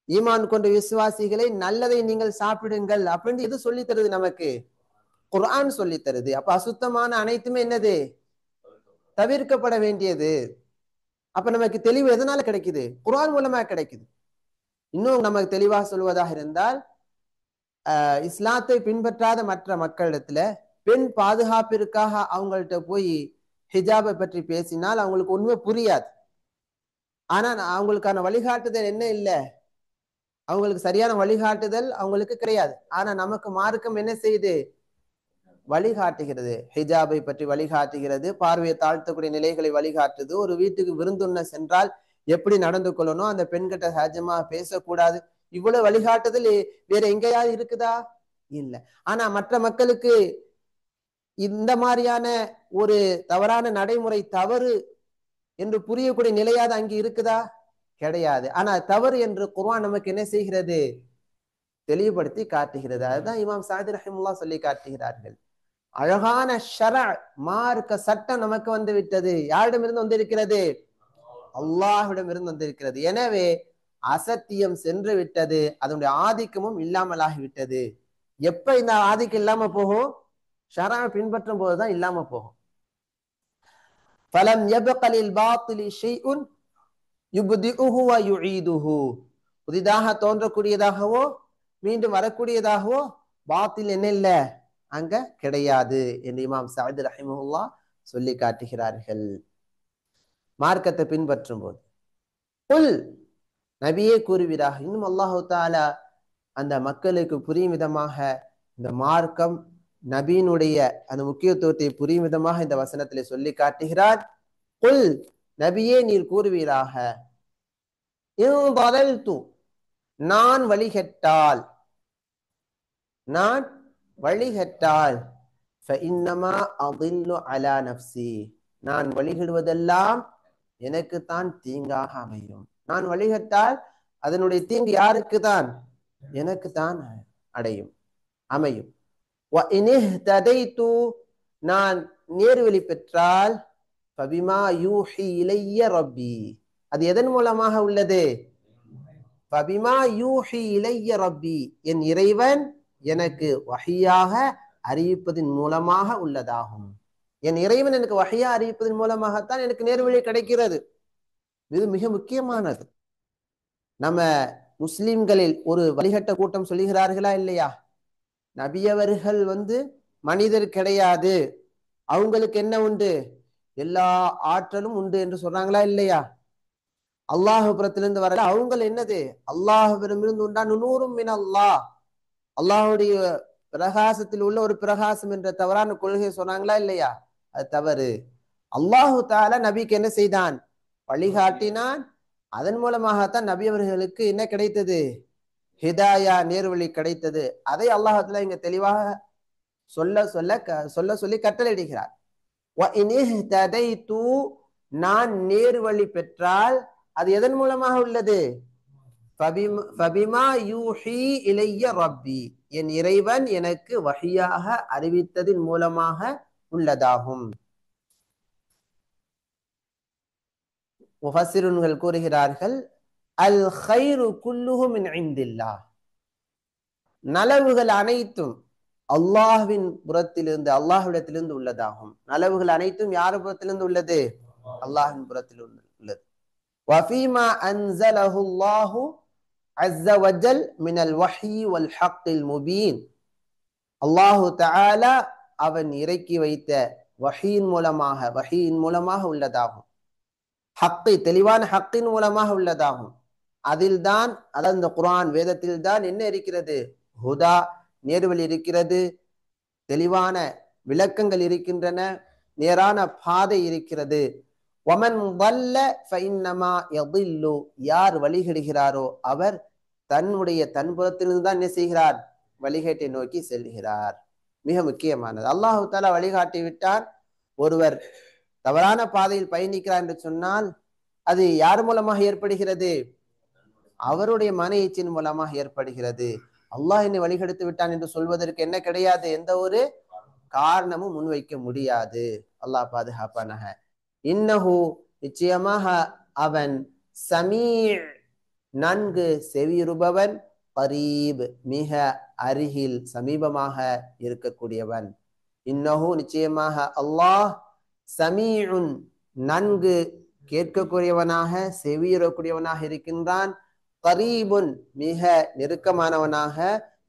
ஈமான் கொண்ட விசுவாசிகளை நல்லதை நீங்கள் சாப்பிடுங்கள் அப்படின்னு எது சொல்லி தருது? நமக்கு குர்ஆன் சொல்லி தருது. அப்ப அசுத்தமான அனைத்துமே என்னது? தவிர்க்கப்பட வேண்டியது. அப்ப நமக்கு தெளிவு எதனால கிடைக்குது? குர்ஆன் மூலமா கிடைக்குது. இன்னும் நமக்கு தெளிவாக சொல்வதாக இருந்தால், இஸ்லாத்தை பின்பற்றாத மற்ற மக்களிடத்துல பெண் பாதுகாப்பிற்காக அவங்கள்ட்ட போய் ஹிஜாபை பற்றி பேசினால் அவங்களுக்கு உண்மை புரியாது. ஆனா அவங்களுக்கான வழிகாட்டுதல் என்ன இல்லை, அவங்களுக்கு சரியான வழிகாட்டுதல் அவங்களுக்கு கிடையாது. ஆனா நமக்கு மார்க்கம் என்ன செய்யுது, வழிகாட்டுகிறது. ஹிஜாபை பற்றி வழிகாட்டுகிறது, பார்வையை தாழ்த்தக்கூடிய நிலைகளை வழிகாட்டுது. ஒரு வீட்டுக்கு விருந்துண்ண சென்றால் எப்படி நடந்து கொள்ளணும், அந்த பெண்கிட்ட சகஜமா பேசக்கூடாது, இவ்வளவு வழிகாட்டுதல் வேற எங்கேயாவது இருக்குதா? இல்ல. ஆனா மற்ற மக்களுக்கு இந்த மாதிரியான ஒரு தவறான நடைமுறை தவறு என்று புரியக்கூடிய நிலையாவது அங்கு இருக்குதா? கிடையாது. ஆனா தவறு என்று குர்ஆன் நமக்கு என்ன செய்கிறது, தெளிவுபடுத்தி காட்டுகிறது. அதுதான் இமாம் சாதி ரஹிமுல்லாஹ் சொல்லி காட்டுகிறார்கள். அழகான ஷரஅ மார்க்க சட்டம் நமக்கு வந்து விட்டது. யாரிடமிருந்து வந்திருக்கிறது? அல்லாஹ்விடமிருந்து வந்திருக்கிறது. எனவே அசத்தியம் சென்று விட்டது, அதனுடைய ஆதிக்கமும் இல்லாமலாகிவிட்டது. எப்ப இந்த ஆதிக்கம் இல்லாம போகும்? ஷரஅ பின்பற்றும் போதுதான் இல்லாம போகும். ஃபலம் யப்க லில் பாத்திலி ஷைஉன் யுப்திஉஹு வ யுஈதுஹு. புதிதாக தோன்றக்கூடியதாகவோ மீண்டும் வரக்கூடியதாகவோ பாத்தில் என்ன இல்ல அங்க கிடையாது என்று இமாம் சஅத் ரஹிமஹுல்லாஹ் சொல்லி காட்டுகிறார்கள். மார்க்கத்தை பின்பற்றும் போது குல், நபியே கூறுவீராக. இன்னும் அல்லாஹு தஆலா அந்த மக்களுக்கு புரியும் விதமாக இந்த மார்க்கம் நபியினுடைய அந்த முக்கியத்துவத்தை புரியும் விதமாக இந்த வசனத்திலே சொல்லி காட்டுகிறார். குல், நபியே நீர் கூறுவீராக, இன் தலல்து, நான் வழிகெட்டால், நான் வழிகெட்டால், ஃபஇன்னமா அദിல்லு அலா நஃப்ஸி, நான் வழிகிடுவதெல்லாம் எனக்குத்தான் தீங்காக அமையும். நான் வழிகட்டால் அதனுடைய தீங்கு யாருக்கு தான்? எனக்கு தான் அடையும், அமையும். நான் நேர்வழி பெற்றால் ஃபபிமா யூஹி இலைய ரப்பி, அது எதன் மூலமாக உள்ளது? ஃபபிமா யூஹி இலைய ரப்பி, என் இறைவன் எனக்கு வஹியாக அறிவிப்பதன் மூலமாக உள்ளதாகும். என் இறைவன் எனக்கு வஹியா அறிவிப்பதன் மூலமாகத்தான் எனக்கு நேர்வழி கிடைக்கிறது. இது மிக முக்கியமானது. நம்ம முஸ்லிம்களில் ஒரு வழிகட்ட கூட்டம் சொல்லுகிறார்களா இல்லையா, நபியவர்கள் மனிதர் கிடையாது, அவங்களுக்கு என்ன உண்டு, எல்லா ஆற்றலும் உண்டு என்று சொல்றாங்களா இல்லையா? அல்லாஹ் புறத்திலிருந்து வர அவங்க என்னது, அல்லாஹ்விடமிருந்து உண்டான நூறும் மின் அல்லாஹ், அல்லாஹுடைய பிரகாசத்தில் உள்ள ஒரு பிரகாசம் என்ற தவறான கொள்கையை சொன்னாங்களா இல்லையா? அது தவறு. அல்லாஹு தஆலா நபிக்கு என்ன செய்தான்? வழிகாட்டினான். அதன் மூலமாகத்தான் நபி அவர்களுக்கு என்ன கிடைத்தது? ஹிதாயா, நேர்வழி கிடைத்தது. அதை அல்லாஹ் தஆலா இங்க தெளிவாக சொல்ல சொல்ல சொல்ல சொல்லி கட்டளையிடுகிறார். நான் நேர்வழி பெற்றால் அது எதன் மூலமாக உள்ளது? ஃபபிமா யூஹி இலைய ரப்பி, என் இறைவன் எனக்கு வஹியாக அறிவித்ததின் மூலமாக உள்ளதாகும். முஃபஸ்ஸிரூன்கள் கூறுகிறார்கள், அல் கைரு குல்லுஹு மின் இந்தில்லாஹ், நலவுகள் அனைத்தும் அல்லாஹ்வின் புறத்திலிருந்து, அல்லாஹ்விடத்திலிருந்து உள்ளதாகும். நலவுகள் அனைத்தும் யார் புறத்திலிருந்து உள்ளது? அல்லாஹ்வின் புறத்தில் உள்ளது. வஃபீமா அன்ஸலஹு அல்லாஹு அஸ்ஸ வஜல் மினல் வஹ்யி வல் ஹக்கில் முபீன், அல்லாஹு தஆலா அவன் இறக்கி வைத்த வஹியின் மூலமாக உள்ளதாகும். ஹக்கை, தெளிவான ஹக்கின் மூலமாக உள்ளதாகும். அதில் தான், அதாவது இந்த குர்ஆன் வேதத்தில் தான் என்ன இருக்கிறது? ஹுதா, நேர்வழி இருக்கிறது, தெளிவான விளக்கங்கள் இருக்கின்றன, நேரான பாதை இருக்கிறது. வமன் வல்ல ஃபஇன்னமா யதில்லு, யார் வழிகெடுகிறாரோ அவர் தன்னுடைய தன்புறத்திலிருந்து தான் என்ன செய்கிறார்? வழிகேட்டை நோக்கி செல்கிறார். மிக முக்கியமானது. அல்லாஹு தஆலா வழிகாட்டி விட்டார். ஒருவர் தவறான பாதையில் பயணிக்கிறார் என்று சொன்னால் அது யார் மூலமாக ஏற்படுகிறது? அவருடைய மன இச்சையின் மூலமாக ஏற்படுகிறது. அல்லாஹ் என்னை வழிகெடுத்து விட்டான் என்று சொல்வதற்கு என்ன கிடையாது, எந்த ஒரு காரணமும் முன்வைக்க முடியாது. அல்லாஹ் பாதுகாப்பானாக. இன்னஹு, நிச்சயமாக அவன், சமீ, நன்கு செவியுறுபவன், கரீப், மிக அருகில் சமீபமாக இருக்கக்கூடியவன். இன்னஹு, நிச்சயமாக அல்லாஹ், சமீஉன், நன்கு கேட்கக்கூடியவனாக செவியுறக்கூடியவனாக இருக்கின்றான், கரீபுன், மிக நெருக்கமானவனாக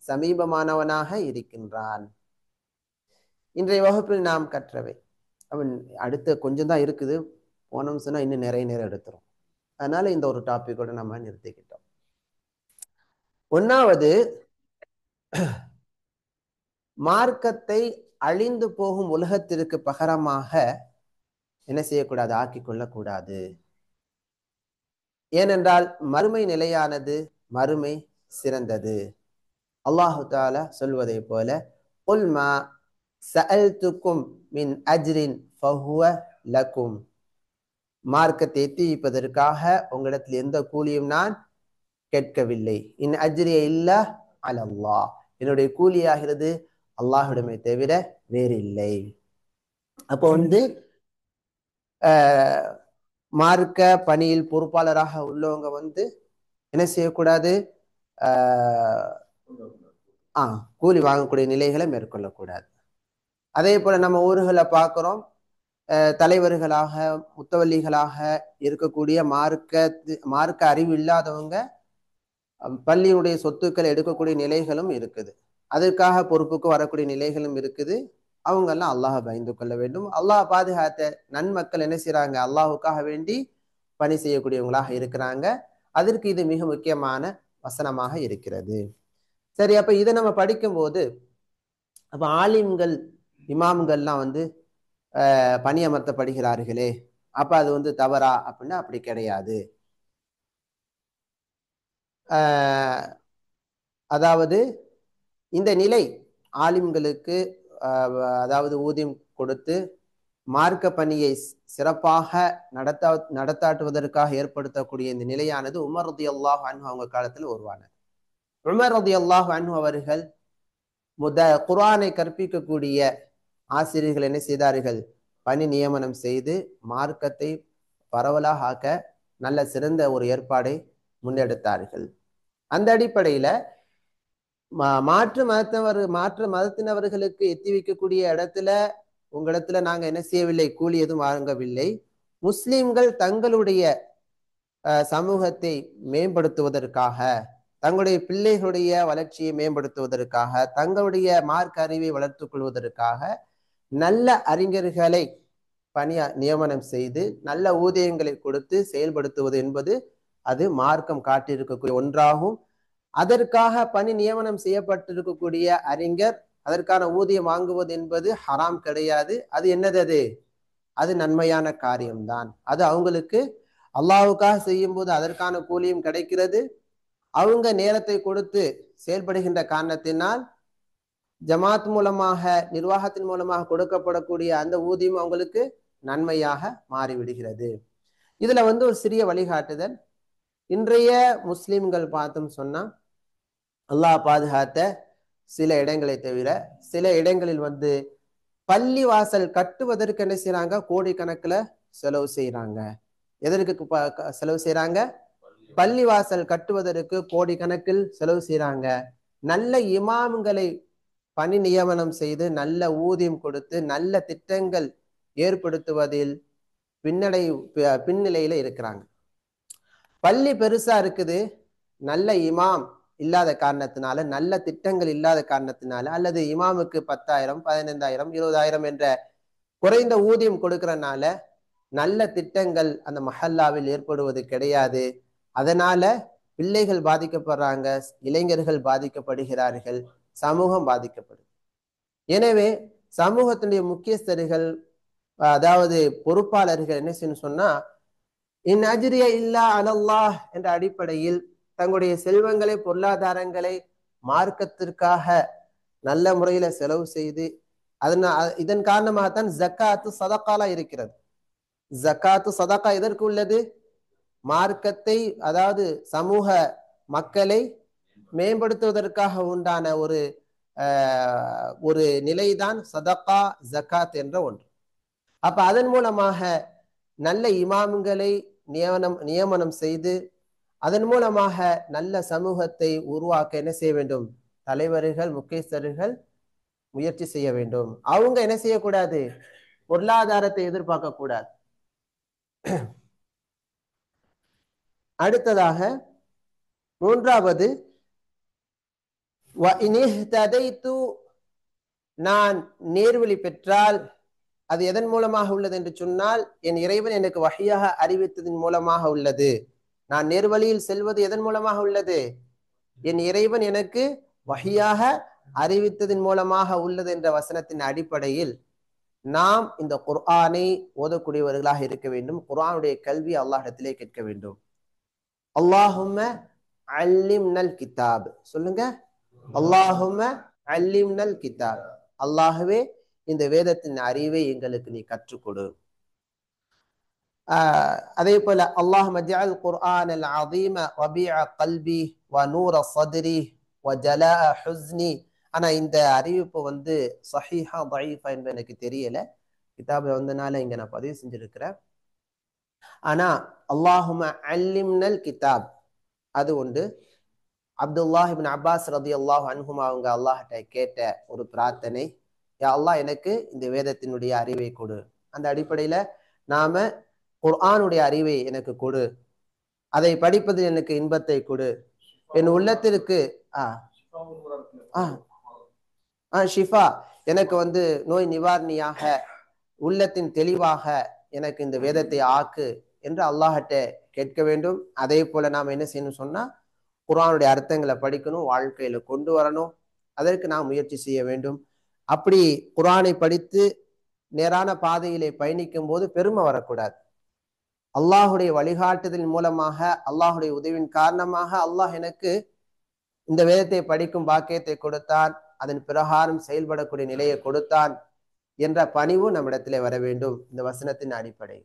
சமீபமானவனாக இருக்கின்றான். இன்றைய வகுப்பில் நாம் கற்றவை அவன் அடுத்த கொஞ்சம் தான் இருக்குது, போனோம்னு சொன்னா இன்னும் நிறைய நேரம் எடுத்துரும். அதனால இந்த ஒரு டாபிக்கோட நம்ம நிறுத்திக்கிட்டோம். ஒன்னாவது, மார்க்கத்தை அழிந்து போகும் உலகத்திற்கு பகரமாக என்ன செய்யக்கூடாது, ஆக்கிக் கொள்ளக்கூடாது. ஏனென்றால் மறுமை நிலையானது, மறுமை சிறந்தது. அல்லாஹு தாலா சொல்வதை போல, குல் மா சஅல்துக்கும் மின் அஜ்ரின் ஃபஹுவ லக்கும், மார்க்கத்தை எத்திப்பதற்காக உங்களிடத்தில் எந்த கூலியும் நான் கேட்கவில்லை. இன் அஜ்ரிய இல்லா அலல்லாஹ், என்னுடைய கூலியாகிறது அல்லாஹ்விடமே தவிர வேறில்லை. அப்போ மார்க்க பணியில் பொறுப்பாளராக உள்ளவங்க என்ன செய்யக்கூடாது, கூலி வாங்கக்கூடிய நிலைகளை மேற்கொள்ளக்கூடாது. அதே போல நம்ம ஊர்களை பார்க்கிறோம், தலைவர்களாக முத்தவல்லிகளாக இருக்கக்கூடிய மார்க்க அறிவு இல்லாதவங்க பள்ளியினுடைய சொத்துக்களை எடுக்கக்கூடிய நிலைகளும் இருக்குது. அதற்காக பொறுப்புக்கு வரக்கூடிய நிலைகளும் இருக்குது. அவங்க எல்லாம் அல்லாஹ் பயந்து கொள்ள வேண்டும். அல்லாஹ் பாதுகாத்த நன்மக்கள் என்ன செய்யறாங்க, அல்லாஹுக்காக வேண்டி பணி செய்யக்கூடியவங்களாக இருக்கிறாங்க. அதற்கு இது மிக முக்கியமான வசனமாக இருக்கிறது. சரி, அப்ப இதை நம்ம படிக்கும்போது அப்ப ஆலிம்கள் இமாம்கள்லாம் பணியமர்த்தப்படுகிறார்களே, அப்ப அது தவறா அப்படின்னா அப்படி கிடையாது. அதாவது இந்த நிலை ஆலிம்களுக்கு அதாவது ஊதியம் கொடுத்து மார்க்க பணியை சிறப்பாக நடத்தாட்டுவதற்காக ஏற்படுத்தக்கூடிய இந்த நிலையானது உமர் ரலியல்லாஹு அன்ஹு அவங்க காலத்தில் உருவானது. உமர் ரலியல்லாஹு அன்ஹு அவர்கள் குர்ஆனை கற்பிக்கக்கூடிய ஆசிரியர்கள் என்ன செய்தார்கள், பணி நியமனம் செய்து மார்க்கத்தை பரவலாக ஆக்க நல்ல சிறந்த ஒரு ஏற்பாடை முன்னெடுத்தார்கள். அந்த அடிப்படையில மாற்று மதத்தினவர்களுக்கு எத்தி வைக்கக்கூடிய இடத்துல உங்களிடத்துல நாங்க என்ன செய்யவில்லை, கூலி எதுவும் வாங்கவில்லை. முஸ்லிம்கள் தங்களுடைய சமூகத்தை மேம்படுத்துவதற்காக, தங்களுடைய பிள்ளைகளுடைய வளர்ச்சியை மேம்படுத்துவதற்காக, தங்களுடைய மார்க்க அறிவை வளர்த்துக் கொள்வதற்காக நல்ல அறிஞர்களை நியமனம் செய்து நல்ல ஊதியங்களை கொடுத்து செயல்படுத்துவது என்பது அது மார்க்கம் காட்டியிருக்கக்கூடிய ஒன்றாகும். அதற்காக பணி நியமனம் செய்யப்பட்டிருக்கக்கூடிய அறிஞர் அதற்கான ஊதியம் வாங்குவது என்பது ஹராம் கிடையாது. அது என்னது, அது நன்மையான காரியம்தான். அது அவங்களுக்கு அல்லாஹ்வுக்காக செய்யும் போது அதற்கான கூலியும் கிடைக்கிறது. அவங்க நேரத்தை கொடுத்து செயல்படுகின்ற காரணத்தினால் ஜமாத் மூலமாக, நிர்வாகத்தின் மூலமாக கொடுக்கப்படக்கூடிய அந்த ஊதியம் அவங்களுக்கு நன்மையாக மாறிவிடுகிறது. இதுல ஒரு சிறிய வழிகாட்டுதல். இன்றைய முஸ்லிம்கள் பார்த்தோம் சொன்னா, அல்லாஹ் பாதுகாத்த சில இடங்களை தவிர சில இடங்களில் பள்ளி வாசல் கட்டுவதற்கு என்ன செய்யறாங்க, கோடிக்கணக்கில் செலவு செய்யறாங்க. எதற்கு செலவு செய்யறாங்க? பள்ளி வாசல் கட்டுவதற்கு கோடிக்கணக்கில் செலவு செய்யறாங்க. நல்ல இமாம்களை பணி நியமனம் செய்து நல்ல ஊதியம் கொடுத்து நல்ல திட்டங்கள் ஏற்படுத்துவதில் பின்னிலையில இருக்கிறாங்க. பள்ளி பெருசா இருக்குது, நல்ல இமாம் இல்லாத காரணத்தினால, நல்ல திட்டங்கள் இல்லாத காரணத்தினால, அல்லது இமாமுக்கு 10,000 15,000 20,000 என்ற குறைந்த ஊதியம் கொடுக்கறனால நல்ல திட்டங்கள் அந்த மஹல்லாவில் ஏற்படுவது கிடையாது. அதனால பிள்ளைகள் பாதிக்கப்படுறாங்க, இளைஞர்கள் பாதிக்கப்படுகிறார்கள், சமூகம் பாதிக்கப்படுது. எனவே சமூகத்தினுடைய முக்கியஸ்தர்கள், அதாவது பொறுப்பாளர்கள் என்ன செய்யணும் சொன்னா, இன் அஜ்ரிய இல்லா அலல்லாஹ் என்ற அடிப்படையில் தங்களுடைய செல்வங்களை, பொருளாதாரங்களை மார்க்கத்திற்காக நல்ல முறையில செலவு செய்து இதன் காரணமாகத்தான் ஜக்காத்து சதகாலா இருக்கிறது. ஜக்காத்து சதகா எதற்கு உள்ளது? மார்க்கத்தை, அதாவது சமூக மக்களை மேம்படுத்துவதற்காக உண்டான ஒரு நிலைதான் சதகா ஜக்காத் என்ற ஒன்று. அப்ப அதன் மூலமாக நல்ல இமாம்களை நியமனம் செய்து அதன் மூலமாக நல்ல சமூகத்தை உருவாக்க என்ன செய்ய வேண்டும்? தலைவர்கள், முக்கியஸ்தர்கள் முயற்சி செய்ய வேண்டும். அவங்க என்ன செய்யக்கூடாது? பொருளாதாரத்தை எதிர்பார்க்க கூடாது. அடுத்ததாக மூன்றாவது, நான் நேர்வழி பெற்றால் அது எதன் மூலமாக உள்ளது என்று சொன்னால், என் இறைவன் எனக்கு வஹியாக அறிவித்ததன் மூலமாக உள்ளது. நான் நேர்வழியில் செல்வது எதன் மூலமாக உள்ளது? என் இறைவன் எனக்கு வஹியாக அறிவித்ததின் மூலமாக உள்ளது என்ற வசனத்தின் அடிப்படையில் நாம் இந்த குர்ஆனை ஓதக்கூடியவர்களாக இருக்க வேண்டும். குர்ஆனுடைய கல்வி அல்லாஹ்விடத்திலே கேட்க வேண்டும். அல்லாஹும்ம அல்லிம்னல் கிதாப் சொல்லுங்க. அல்லாஹும்ம அல்லிம்னல் கிதாப். அல்லாஹ்வே இந்த வேதத்தின் அறிவை எங்களுக்கு நீ கற்றுக் கொடு. அதே போல அல்லாஹும்ம ஜஅல் குர்ஆனல் அதீம ரபீஅ கல்பி வ நூர ஸத்ரி வ ஜலாஅ ஹுஸ்னி. ஆனா இந்த அறிவிப்பு சஹீஹா தஈஃபா என்று எனக்கு தெரியல. கிதாப்ல வந்தனால இங்க நான் பதிவு செஞ்சிருக்கிறேன். ஆனா அல்லாஹும்ம அல்லிம்னல் கிதாப் அது உண்டு. அப்துல்லாஹ் இப்னு அப்பாஸ் ரலியல்லாஹு அன்ஹுமா அவங்க அல்லாஹ்ட்ட கேட்ட ஒரு பிரார்த்தனை, யா அல்லாஹ் எனக்கு இந்த வேதத்தினுடைய அறிவை கொடு. அந்த அடிப்படையில நாம குர்ஆனுடைய அறிவை எனக்கு கொடு, அதை படிப்பது எனக்கு இன்பத்தை கொடு, என் உள்ளத்திற்கு ஷிஃபா எனக்கு நோய் நிவாரணியாக உள்ளத்தின் தெளிவாக எனக்கு இந்த வேதத்தை ஆக்கு என்று அல்லாஹ்ட்ட கேட்க வேண்டும். அதே போல நாம் என்ன செய்யணும் சொன்னா குர்ஆனுடைய அர்த்தங்களை படிக்கணும், வாழ்க்கையில கொண்டு வரணும். அதற்கு நாம் முயற்சி செய்ய வேண்டும். அப்படி குர்ஆனை படித்து நேரான பாதையிலே பயணிக்கும் போது பெருமை வரக்கூடாது. அல்லாஹுடைய வழிகாட்டுதலின் மூலமாக, அல்லாஹுடைய உதவியின் காரணமாக அல்லாஹ் எனக்கு இந்த வேதத்தை படிக்கும் பாக்கியத்தை கொடுத்தான், அதன் பிரகாரம் செயல்படக்கூடிய நிலையை கொடுத்தான் என்ற பணிவு நம்மிடத்திலே வர வேண்டும் இந்த வசனத்தின் அடிப்படை.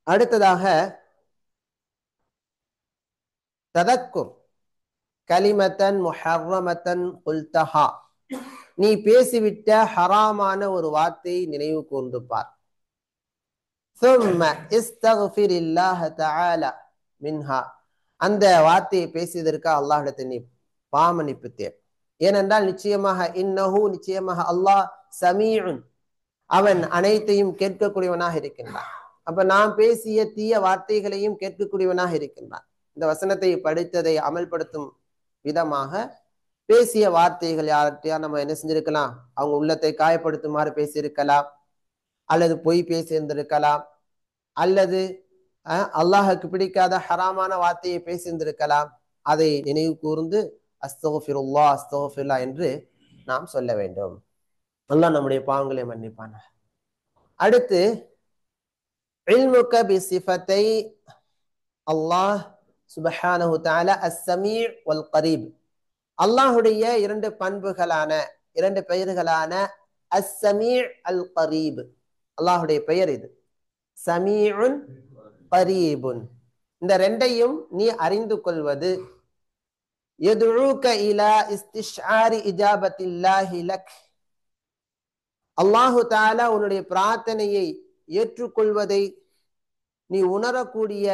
அடுத்ததாக ததக்குர் கலிமத்தன் முஹர்ரமத்தன் குல்தஹா. நீ பேசிவிட்ட ஹராமான ஒரு வார்த்தையை நினைவு கூர்ந்து பார். ثم استغفر الله تعالى منها. அந்த வார்த்தையை பேசியதற்கு அல்லாஹ்விடத்தில் நீ பாவமன்னிப்பு தேவை. ஏனென்றால் நிச்சயமாக அல்லாஹ் சமீஉன், அவன் அனைத்தையும் கேட்கக்கூடியவனாக இருக்கின்றான். அப்ப நாம் பேசிய தீய வார்த்தைகளையும் கேட்கக்கூடியவனாக இருக்கின்றான். இந்த வசனத்தை படித்ததை அமல்படுத்தும் விதமாக பேசிய வார்த்தைகள் யார்கிட்டயா நம்ம என்ன செஞ்சிருக்கலாம், அவங்க உள்ளத்தை காயப்படுத்துமாறு பேசியிருக்கலாம், அல்லது பொய் பேசியிருந்திருக்கலாம், அல்லது அல்லாஹுக்கு பிடிக்காத ஹராமான வார்த்தையை பேசியிருந்திருக்கலாம். அதை நினைவு கூர்ந்து அஸ்தக்ஃபிருல்லாஹ் அஸ்தக்ஃபிருல்லாஹ் என்று நாம் சொல்ல வேண்டும். அல்லாஹ் நம்முடைய பாவங்களை மன்னிப்பான. அடுத்து இல்முக பிசிஃபத்தை அல்லாஹ் சுப்ஹானஹு தஆலா அஸ்-சமீ' வல் கரீப். அல்லாஹுடைய இரண்டு பெயர்களான அஸ்-சமீ' அல் கரீப். அல்லாஹுடைய பெயர் இது சமீஉன் கரீபுன். இந்த ரெண்டையும் நீ அறிந்து கொள்வது யதுஊக இலா இஸ்திஷ்ஆரி இஜாபத்தில்லாஹி லக். அல்லாஹு தஆலா உன்னுடைய பிரார்த்தனையை ஏற்றுக்கொள்வதை நீ உணரக்கூடிய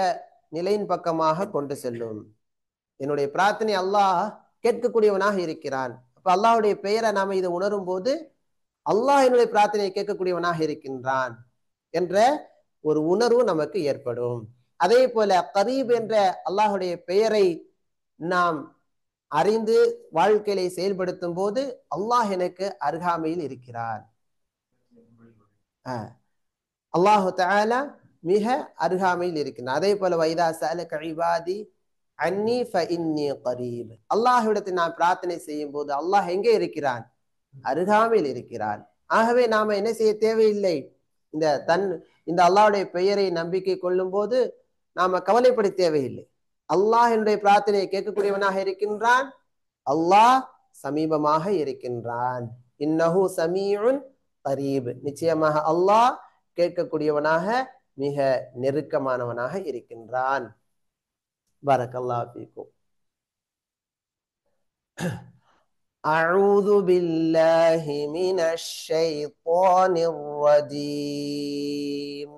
நிலையின் பக்கமாக கொண்டு செல்லும். என்னுடைய பிரார்த்தனை அல்லாஹ் கேட்கக்கூடியவனாக இருக்கிறான். அப்ப அல்லாஹுடைய பெயரை நாம இதை உணரும் போது அல்லாஹ் என்னுடைய பிரார்த்தனையை கேட்கக்கூடியவனாக இருக்கின்றான் என்ற ஒரு உணர்வு நமக்கு ஏற்படும். அதே போல கரீப் என்ற அல்லாஹுடைய பெயரை நாம் அறிந்து வாழ்க்கையை செயல்படுத்தும் போது அல்லாஹ் எனக்கு அருகாமையில் இருக்கிறான். அல்லாஹு தஆலா மிக அருகாமையில் இருக்கிறான். அதே போல வைதா சஅலக இபாதி அன்னி ஃபஇன்னி கரீப். அல்லாஹ்விடத்தில் நான் பிரார்த்தனை செய்யும் போது அல்லாஹ் எங்கே இருக்கிறான்? அருகாமையில் இருக்கிறான். ஆகவே நாம என்ன செய்ய தேவையில்லை, இந்த அல்லாஹ்வுடைய பெயரை நம்பிக்கை கொள்ளும் போது நாம கவலைப்பட தேவையில்லை. அல்லாஹ் என்னுடைய பிரார்த்தனையை கேட்கக்கூடியவனாக இருக்கின்றான், அல்லாஹ் சமீபமாக இருக்கின்றான். இன்னஹு சமீஉன் கரீப். நிச்சயமாக அல்லாஹ் கேட்கக்கூடியவனாக மிக நெருக்கமானவனாக இருக்கின்றான். பரக்கல்லாஹு ஃபீக்கும். அஊது பில்லாஹி மினஷ் ஷைத்தானிர் ரஜீம்.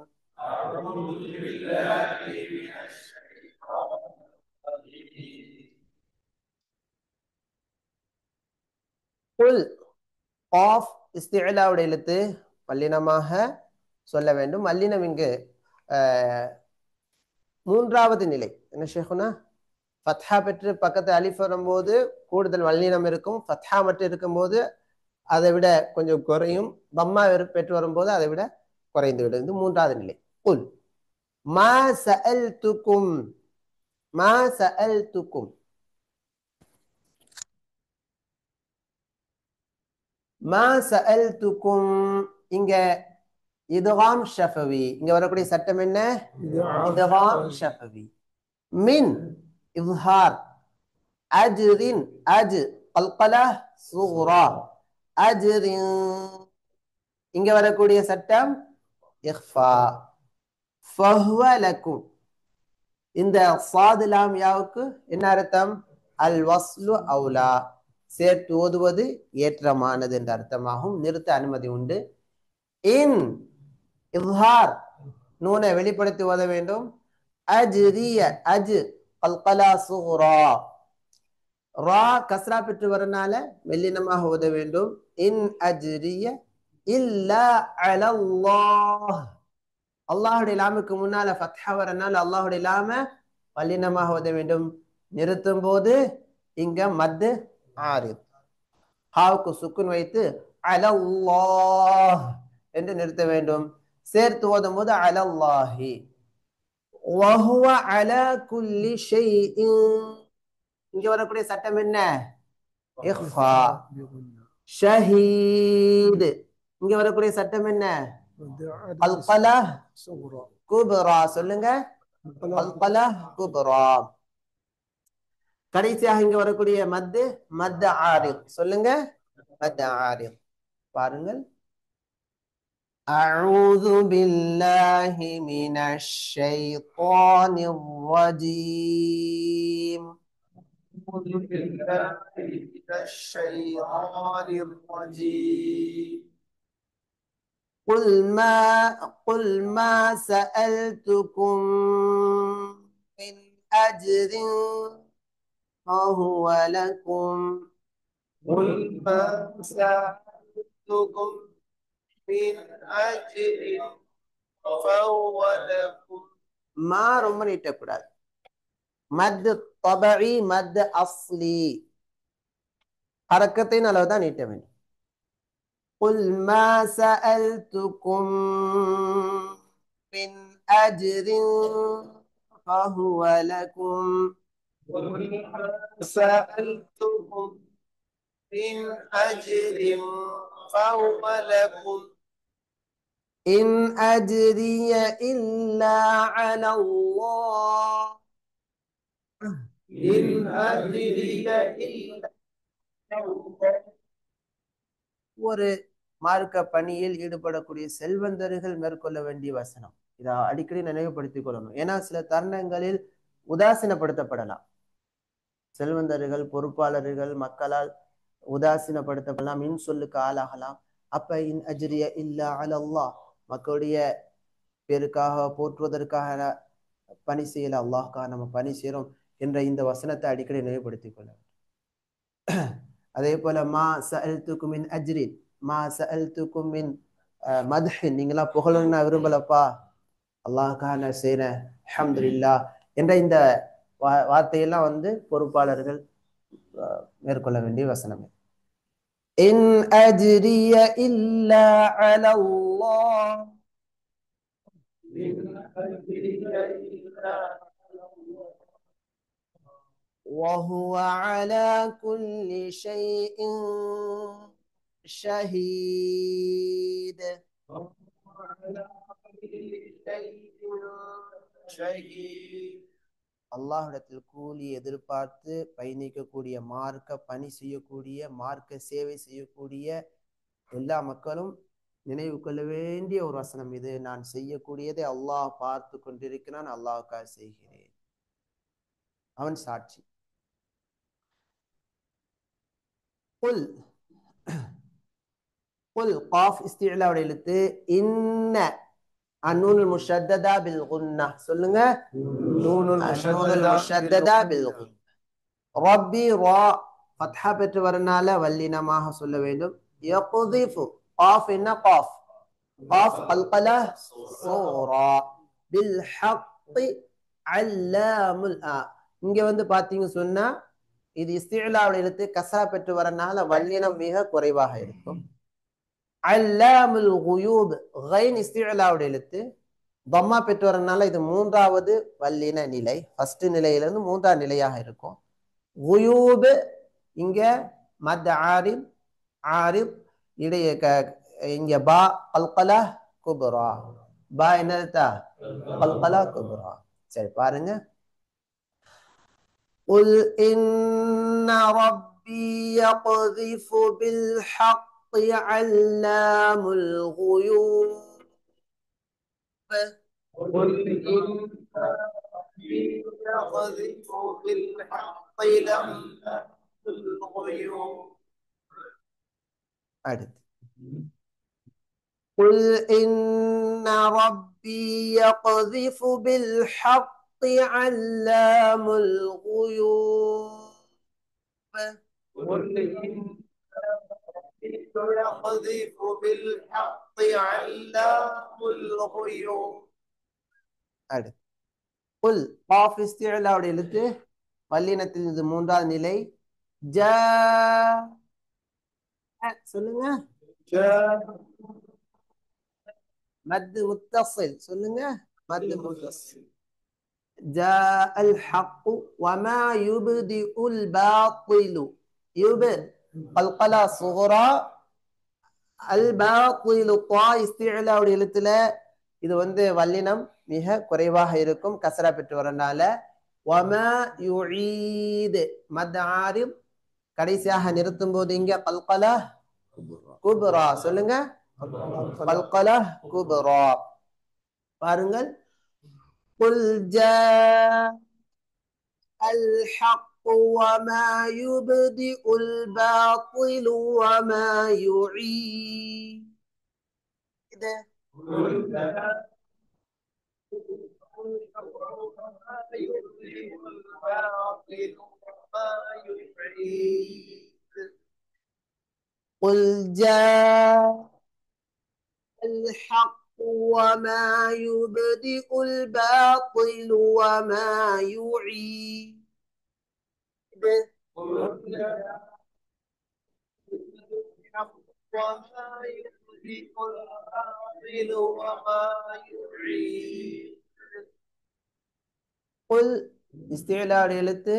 குல் ஆஃப் இஸ்திலாவுடைய எழுத்து வல்லினமாக சொல்ல வேண்டும். வல்லினம் இங்கு மூன்றாவது நிலை. என்ன ஷேகுனா, ஃபத்ஹா பெற்று பக்கத்து அலிஃப் வரும்போது கூடுதல் வல்லினம் இருக்கும், ஃபத்ஹா மட்டும் இருக்கும்போது அதை விட கொஞ்சம் குறையும், பம்மா பெற்று வரும்போது அதை விட குறைந்து விடும். இது மூன்றாவது நிலை. குல் மா சஅல்துக்கும் மா சஅல்துக்கும் மா சஅல்துக்கும் இங்க இதுகாம் ஷஃபவி இங்க வரக்கூடிய சட்டம் என்ன இதுகாம் ஷஃபவி மின் இஸ்ஹார் அஜ்ரின் அஜ் கல்கலா சுகுரா அஜ்ரின் இங்க வரக்கூடிய சட்டம் இஃபா ஃபஹுவ லக்கும் இந்த சாது லாம் யாவுக்கு என்ன அர்த்தம் அல் வஸ்லு அவுலா சேர்த்து ஓதுவது ஏற்றமானது என்ற அர்த்தமாகும் நிறுத்த அனுமதி உண்டு இன் இஸ்ஹார் நூனை வெளிப்படுத்தி ஓத வேண்டும் அஜ்ரிய அஜ் கல்கலா சுகுரா ரா கஸ்ரா பெற்று வரனால மெல்லினமாக ஓத வேண்டும் இன் அஜ்ரிய இல்லா அலல்லாஹ் அல்லாஹுடைய லாமுக்கு முன்னால ஃபத்ஹா வரனால அல்லாஹுடைய லாம வல்லினமாக ஓத வேண்டும் நிறுத்தும் போது இங்க மத்து ஆரித் ஹாவுக்கு சுக்குன் வைத்து அலல்லாஹ் என்று நிறுத்த வேண்டும் சேர்த்து ஓதும் போது அலல்லாஹி வஹுவ அலா குல்லி ஷைஇன் இங்க வரக்கூடிய சட்டம் என்ன இஃபா ஷஹீத் இங்க வரக்கூடிய சட்டம் என்ன அல்கலா குப்ரா சொல்லுங்க அல்கலா குப்ரா கடைசியாக இங்க வரக்கூடிய மத்து மத் ஆரித் சொல்லுங்க மத் ஆரித் பாருங்கள் أعوذ بالله من الشيطان الرجيم أعوذ بالله من الشيطان الرجيم قل ما سألتكم من أجر فهو لكم قل ما سألتكم من أجر فهو لكم ما ரொம்ப நீட்டக்கூடாது மத் தபஇ மத் அஸ்லி ஹரக்கத்தின் அளவு தான் நீட்ட வேண்டும் قل ما سألتكم من أجر فهو لكم قل ما سألتكم من أجر فهو لكم إن أجري إلا على الله إن أجري إلا على الله ஒரு மார்க்க பணியில் ஈடுபடக்கூடிய செல்வந்தர்கள் மேற்கொள்ள வேண்டிய வசனம் இதை அடிக்கடி நினைவுபடுத்திக் கொள்ளணும் ஏன்னா சில தருணங்களில் உதாசீனப்படுத்தப்படலாம் செல்வந்தர்கள் பொறுப்பாளர்கள் மக்களால் உதாசீனப்படுத்தப்படலாம் இன் சொல்லுக்கு ஆளாகலாம் அப்ப இன் அஜ்ரிய இல்லா அலல்லாஹ் மக்களுடைய பேருக்காக போற்றுவதற்காக பணி செய்யல அல்லாஹ்க்காக நம்ம பணி செய்யறோம் என்ற இந்த வசனத்தை அடிக்கடி நினைவுபடுத்திக் கொள்ள அதே போல மா சஅல்துக்கும் மின் அஜ்ரின் மா சஅல்துக்கும் மின் மத்ஹின் நீங்களாம் புகழணும் நான் விரும்பலப்பா அல்லாஹ்க்காக நான் செய்யறேன் அல்ஹம்துலில்லாஹ் என்ற இந்த வார்த்தையெல்லாம் வந்து பொறுப்பாளர்கள் மேற்கொள்ள வேண்டிய வசனம் இன் அஜ்ரிய இல்லா அலல்லாஹ் إن أجري إلا على الله وهو على كل شيء شهيد وعلى كل شيء شهيد அல்லாஹ்விடத்தில் கூலி எதிர்பார்த்து பயணிக்கக்கூடிய மார்க்க பணி செய்யக்கூடிய மார்க்க சேவை செய்யக்கூடிய எல்லா மக்களும் நினைவு கொள்ள வேண்டிய ஒரு வசனம் இது நான் செய்யக்கூடியதை அல்லாஹ் பார்த்து கொண்டிருக்கிறான் அல்லாஹ்வுக்காக செய்கிறேன் அவன் சாட்சி குல் குல் காஃப் இஸ்திலாவுடைய எழுத்து இன்ன அன்னூனுல் முஷத்ததா பில் குன்னா சொல்லுங்க நூனுல் அன்னூனுல் முஷத்ததா பில் குன்னா ரப்பி ரா ஃபத்ஹா பெற்று வரனால வல்லினமாக சொல்ல வேண்டும் யக்திஃபு காஃப் என்ன காஃப் காஃப் கல்கலா சூரா பில் ஹக்கி அல்லாமுல் இங்க வந்து பாத்தீங்க சொன்னா இது இஸ்திலாவுடைய எழுத்து கஸ்ரா பெற்று வரனால வல்லினம் மிக குறைவாக இருக்கும் அல்லாமுல் குயூப் கைன் இஸ்திலாவுடைய எழுத்து தம்மா பெற்று வரனால இது மூன்றாவது வல்லின நிலை. ஃபர்ஸ்ட் நிலையிலிருந்து மூன்றாம் நிலையாக இருக்கும். குயூபு இங்க மத் ஆரிப் ஆரிப் இடைய இங்க பா கல்கலா குபுரா. பா என்னதா கல்கலா குபுரா. சரி பாருங்க. قل إن ربي يقذف بالحق علام الغيوب. قل إن ربي يقذف بالحق علام الغيوب. قل إن ربي يقذف بالحق علام الغيوب. قل إن ربي يقذف بالحق علام الغيوب. قل قاف استعلاء எழுத்து வல்லினத்தில் இது மூன்றாவது நிலை. ஜா சொல்லுங்க. மத் முத்தஸில் சொல்லுங்க. மத் முத்தஸில். جاء الحق وما يبدئ الباطل. يبدئ قلقلة صغرى. الباطل طا استعلاء எழுத்துல இது வல்லினம் மிக குறைவாக இருக்கும் கஸ்ரா பெற்று வரனால. وما يعيد மத் ஆரிப் கடைசியாக நிறுத்தும் போது இங்க கல்கலா குப்ரா சொல்லுங்க. கல்கலா குப்ரா. பாருங்கள். قل جاء الحق وما يبدئ الباطل وما يعيد. قل جاء الحق وما يبدئ الباطل وما يعيد. قل استعلاء எழுத்து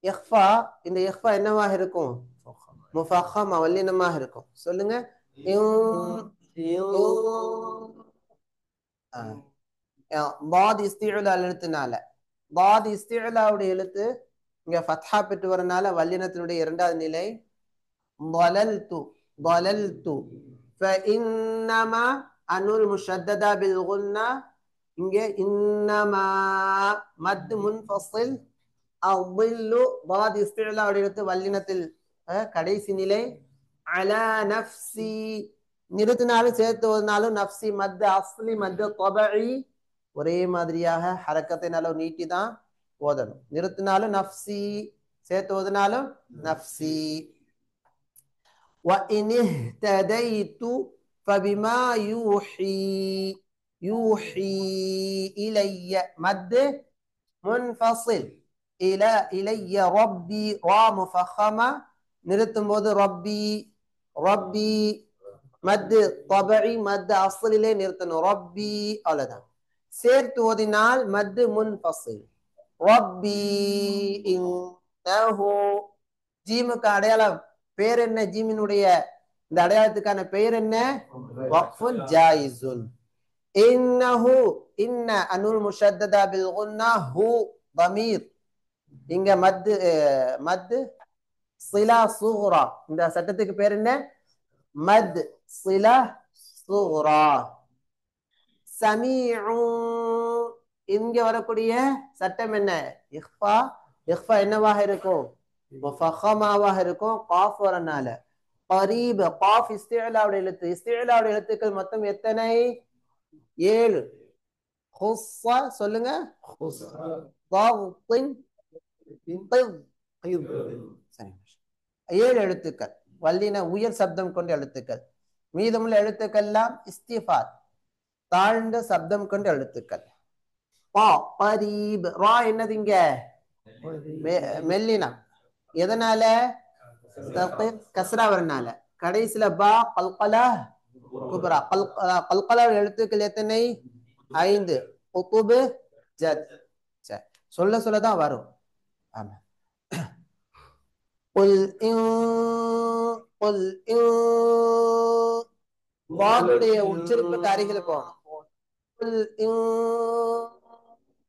இக்ஃபா. இந்த இக்ஃபா என்னவாக இருக்கும்? முஃபஹமா வல்லினமாக இருக்கும். சொல்லுங்க. ضاد استعلاء எழுத்துனால ضاد استعلاء எழுத்து இங்க ஃபத்ஹா பெற்று வரனால வல்லினத்தினுடைய இரண்டாவது நிலை. ضللت ضللت. فإنما அனுல் முஷத்ததா பில் குன்னா. இங்க இன்னமா மத் முன்ஃபஸில். அضل ضاد استعلاء எழுத்து வல்லினத்தில் கடைசி நிலை. அலா நஃப்ஸி நிறுத்தினாலும் சேர்த்துவதனாலும் நஃப்ஸி மத் அஸ்லி மத் தபஇ ஒரே மாதிரியாக ஹரக்கத்தின் அளவு நீட்டி தான் ஓதணும். நிறுத்தினாலும் நஃப்ஸி சேர்த்துவதனாலும் நஃப்ஸி. وَإِنِ اهْتَدَيْتُ فَبِمَا يُوحِي إِلَيَّ مد منفصل. إلي ربي را مفخمة நிறுத்தும் போது ரப்பி ரப்பி மத் தபஇ மத் அஸ்லிலே நிறுத்தணும். ரப்பி அவ்வளவுதான். சேர்த்து ஓதினால் மத் முன்ஃபஸில். ரப்பி இன்னஹு. ஜீமுக்கு அடையாளம் பேர் என்ன? ஜீமினுடைய இந்த அடையாளத்துக்கான பெயர் என்ன? வக்ஃபுன் ஜாயிஸுன். இன்னஹு இன்ன அனுல் முஷத்ததா பில் குன்னா. ஹு தமீர். இங்க மத் சிலா சுகுரா. இந்த சட்டத்துக்கு பேர் என்ன? மத் சிலா சுகுரா. சமீஉ. இங்க வரக்கூடிய சட்டம் என்ன? இக்ஃபா. இக்ஃபா என்னவாக இருக்கும்? முஃபஹமாவாக இருக்கும் காஃப் வரனால. கரீப் காஃப் இஸ்திஅலாவுடைய எழுத்து. இஸ்திஅலாவுடைய எழுத்துக்கள் மொத்தம் எத்தனை? 7. ஹுஸ்ஸ சொல்லுங்க. ضغط 7 எழுத்துக்கள் வல்லின உயர் சப்தம் கொண்ட எழுத்துக்கள். மீதமுள்ள எழுத்துக்கள் எல்லாம் இஸ்திஃபாத் தாழ்ந்த சப்தம் கொண்ட எழுத்துக்கள். பா கரீப். ரா என்னது? இங்க மெல்லினம். எதனால? கஸ்ரா வரனால. கடைசியில பா கல்கலா குப்ரா. கல்கலா எழுத்துக்கள் எத்தனை? 5. உகுபு ஜத். சரி, சொல்ல சொல்லதான் வரும். ஆமா. قل إن قل إن வாவுடைய உச்சரிப்புக்கு அருகில் போகணும். قل إن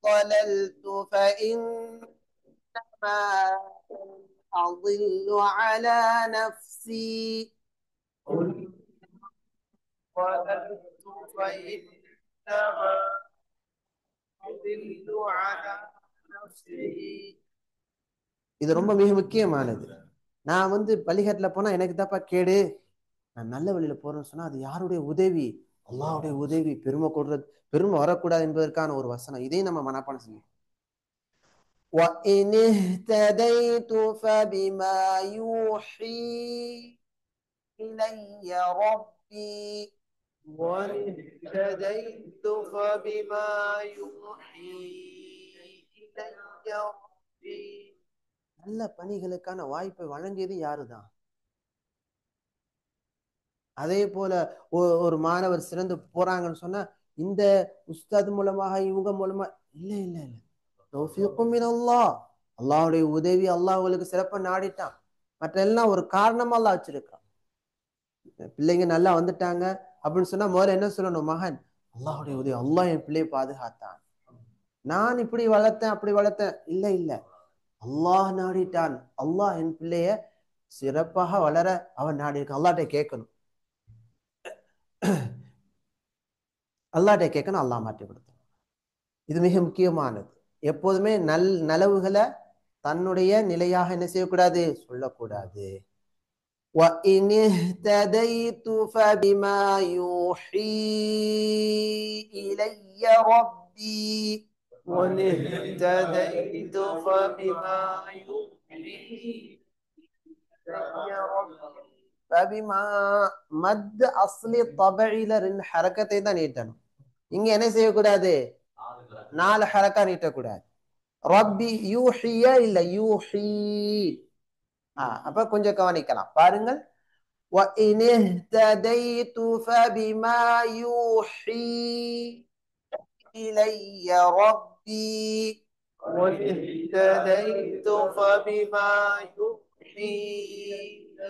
ضللت فإنما أضل على نفسي. ضللت فإنما أضل على نفسي. இது ரொம்ப மிக முக்கியமானது. நான் பள்ளிக்கட்டுல போனா எனக்கு தாப்பா கேடு, நான் நல்ல வழியில போறேன்னு சொன்னா அது யாருடைய உதவி? அல்லாஹ்வுடைய உதவி. பெருமை வரக்கூடாது என்பதற்கான ஒரு வசனம். இதையும் நம்ம மனப்பாடம் செய்யணும். وَإِنِ اهْتَدَيْتُ فَبِمَا يُوحِي إِلَيَّ رَبِّي. واهتديت فبما يوحي إلي ربي. நல்ல பணிகளுக்கான வாய்ப்பை வழங்கியது யாருதான்? அதே போல ஒரு மாணவர் சிறந்து போறாங்கன்னு சொன்னா இந்த உஸ்தாத் மூலமாக இவங்க மூலமா இல்ல இல்ல இல்ல, தௌஃபீக்கும் மினல்லாஹ். அல்லாஹ்வுடைய உதவி, அல்லாஹ் அவங்களுக்கு சிறப்பா நாடிட்டான். மற்ற எல்லாம் ஒரு காரணமா அல்லாஹ் வச்சிருக்கான். பிள்ளைங்க நல்லா வந்துட்டாங்க அப்படின்னு சொன்னா முதல்ல என்ன சொல்லணும்? மகன், அல்லாஹ்வுடைய உதவி, அல்லாஹ் என் பிள்ளையை பாதுகாத்தான். நான் இப்படி வளர்த்தேன் அப்படி வளர்த்தேன் இல்ல இல்ல, அல்லாஹ் நாடிட்டான். அல்லாஹ் என் பிள்ளைய சிறப்பாக வளர அவன் நாடியிருக்கான். அல்லாஹ்ட்ட கேட்கணும். அல்லாஹ்ட்ட கேட்கணும், அல்லாஹ் மாற்றி கொடுத்தான். இது மிக முக்கியமானது. எப்போதுமே நலவுகளை தன்னுடைய நிலையாக என்ன செய்யக்கூடாது? சொல்லக்கூடாது. وَإِنِ اهْتَدَيْتُ فَبِمَا يُوحِي إِلَيَّ رَبِّي. وَإِنِ اهْتَدَيْتُ فَبِمَا يُوحِي إِلَيَّ رَبِّي. فبما மத் அஸ்லி தபஇல 2 ஹரக்கத்தை தான் நீட்டணும். இங்க என்ன செய்யக்கூடாது? 4 ஹரக்கா நீட்டக்கூடாது. ரப்பி யூஹிய இல்ல யூஹி. அப்ப கொஞ்சம் கவனிக்கலாம். பாருங்கள். وَإِنِ اهْتَدَيْتُ فَبِمَا يُوحِي إِلَيَّ رَبِّي. وَإِنِ اهْتَدَيْتُ فَبِمَا يُوحِي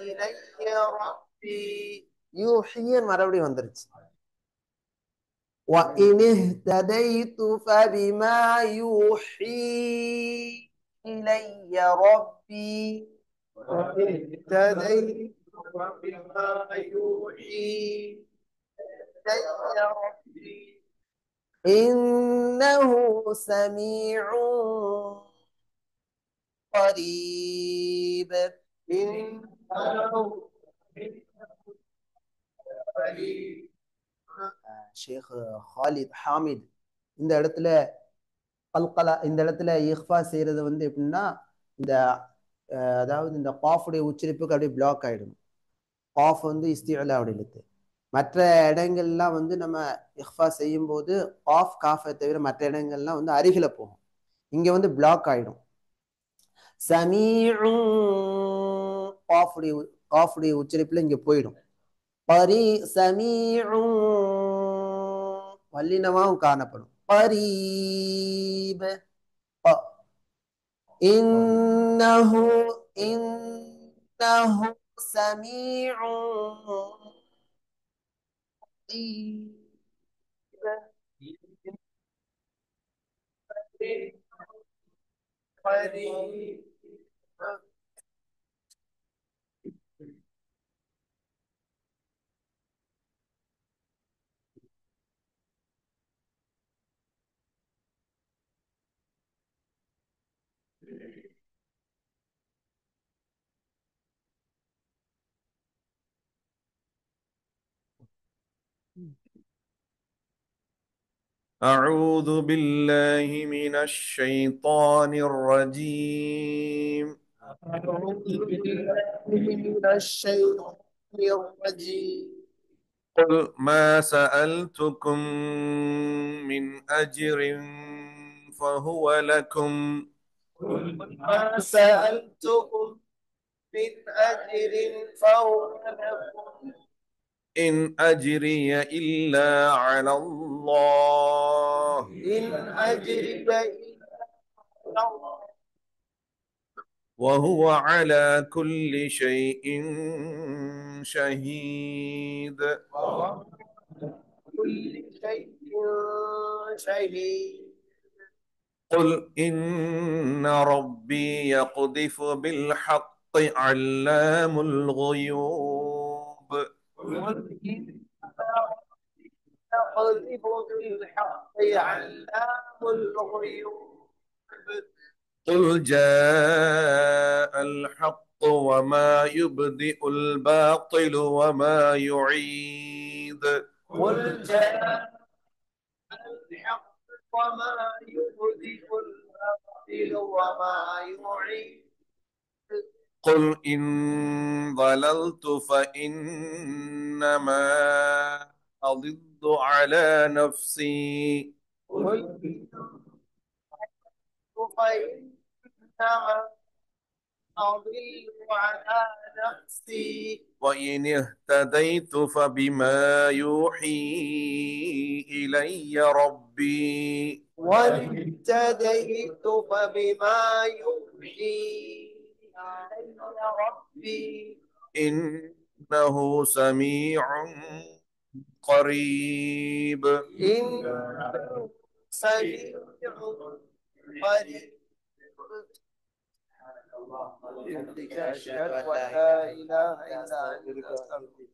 إِلَيَّ رَبِّي. யூஹியன் மறுபடியும் வந்துருச்சு. وَإِنِ اهْتَدَيْتُ فَبِمَا يُوحِي إِلَيَّ رَبِّي. وَإِنِ اهْتَدَيْتُ فَبِمَا يُوحِي إِلَيَّ رَبِّي. إِنَّهُ سَمِيعٌ قَرِيبٌ. إِنَّهُ قَرِيبٌ. ஷேக் ஹாலித் ஹாமித் இந்த இடத்துல இந்த இடத்துல இஹ்ஃபா செய்யறது எப்படின்னா, இந்த அதாவது இந்த காஃபுடைய உச்சரிப்புக்கு அப்படியே பிளாக் ஆயிடும். காஃப் இஸ்திஅலா அப்படி இழுத்து. மற்ற இடங்கள்லாம் நம்ம இஹ்ஃபா செய்யும் போது காஃப் காஃபை தவிர மற்ற இடங்கள்லாம் அருகில போகும். இங்க பிளாக் ஆயிடும். சமீஉ காஃபுடைய உச்சரிப்புல இங்க போயிடும். சமீஉ வல்லினமாவும் காணப்படும். கரீப். இன்னஹு சமீஉ قَرِيبٌ. أعوذ بالله من الشيطان الرجيم. أعوذ بالله من الشيطان الرجيم. قل ما سألتكم من أجر فهو لكم. قل ما سألتكم من أجر فهو لكم إن أجري إلا على الله إن أجري إلا على الله وهو على كل شيء شهيد. وهو كل شيء شهيد. قل إن ربي يقذف بالحق علام الغيوب. قل إن يقذف بالحق علام الغيوب. قل جاء الحق وما يبدئ الباطل وما يعيد. قل جاء الحق وما يبدئ الباطل وما يعيد. قل إن ضللت فإنما أضل على نفسي قل فإنما أضل على نفسي وإن اهتديت فبما يوحي إلي ربي واهتديت فبما يوحي إلي ربي إنه سميع قريب. إنه سميع قريب. أشهد أن لا إله إلا أنت أستغفرك.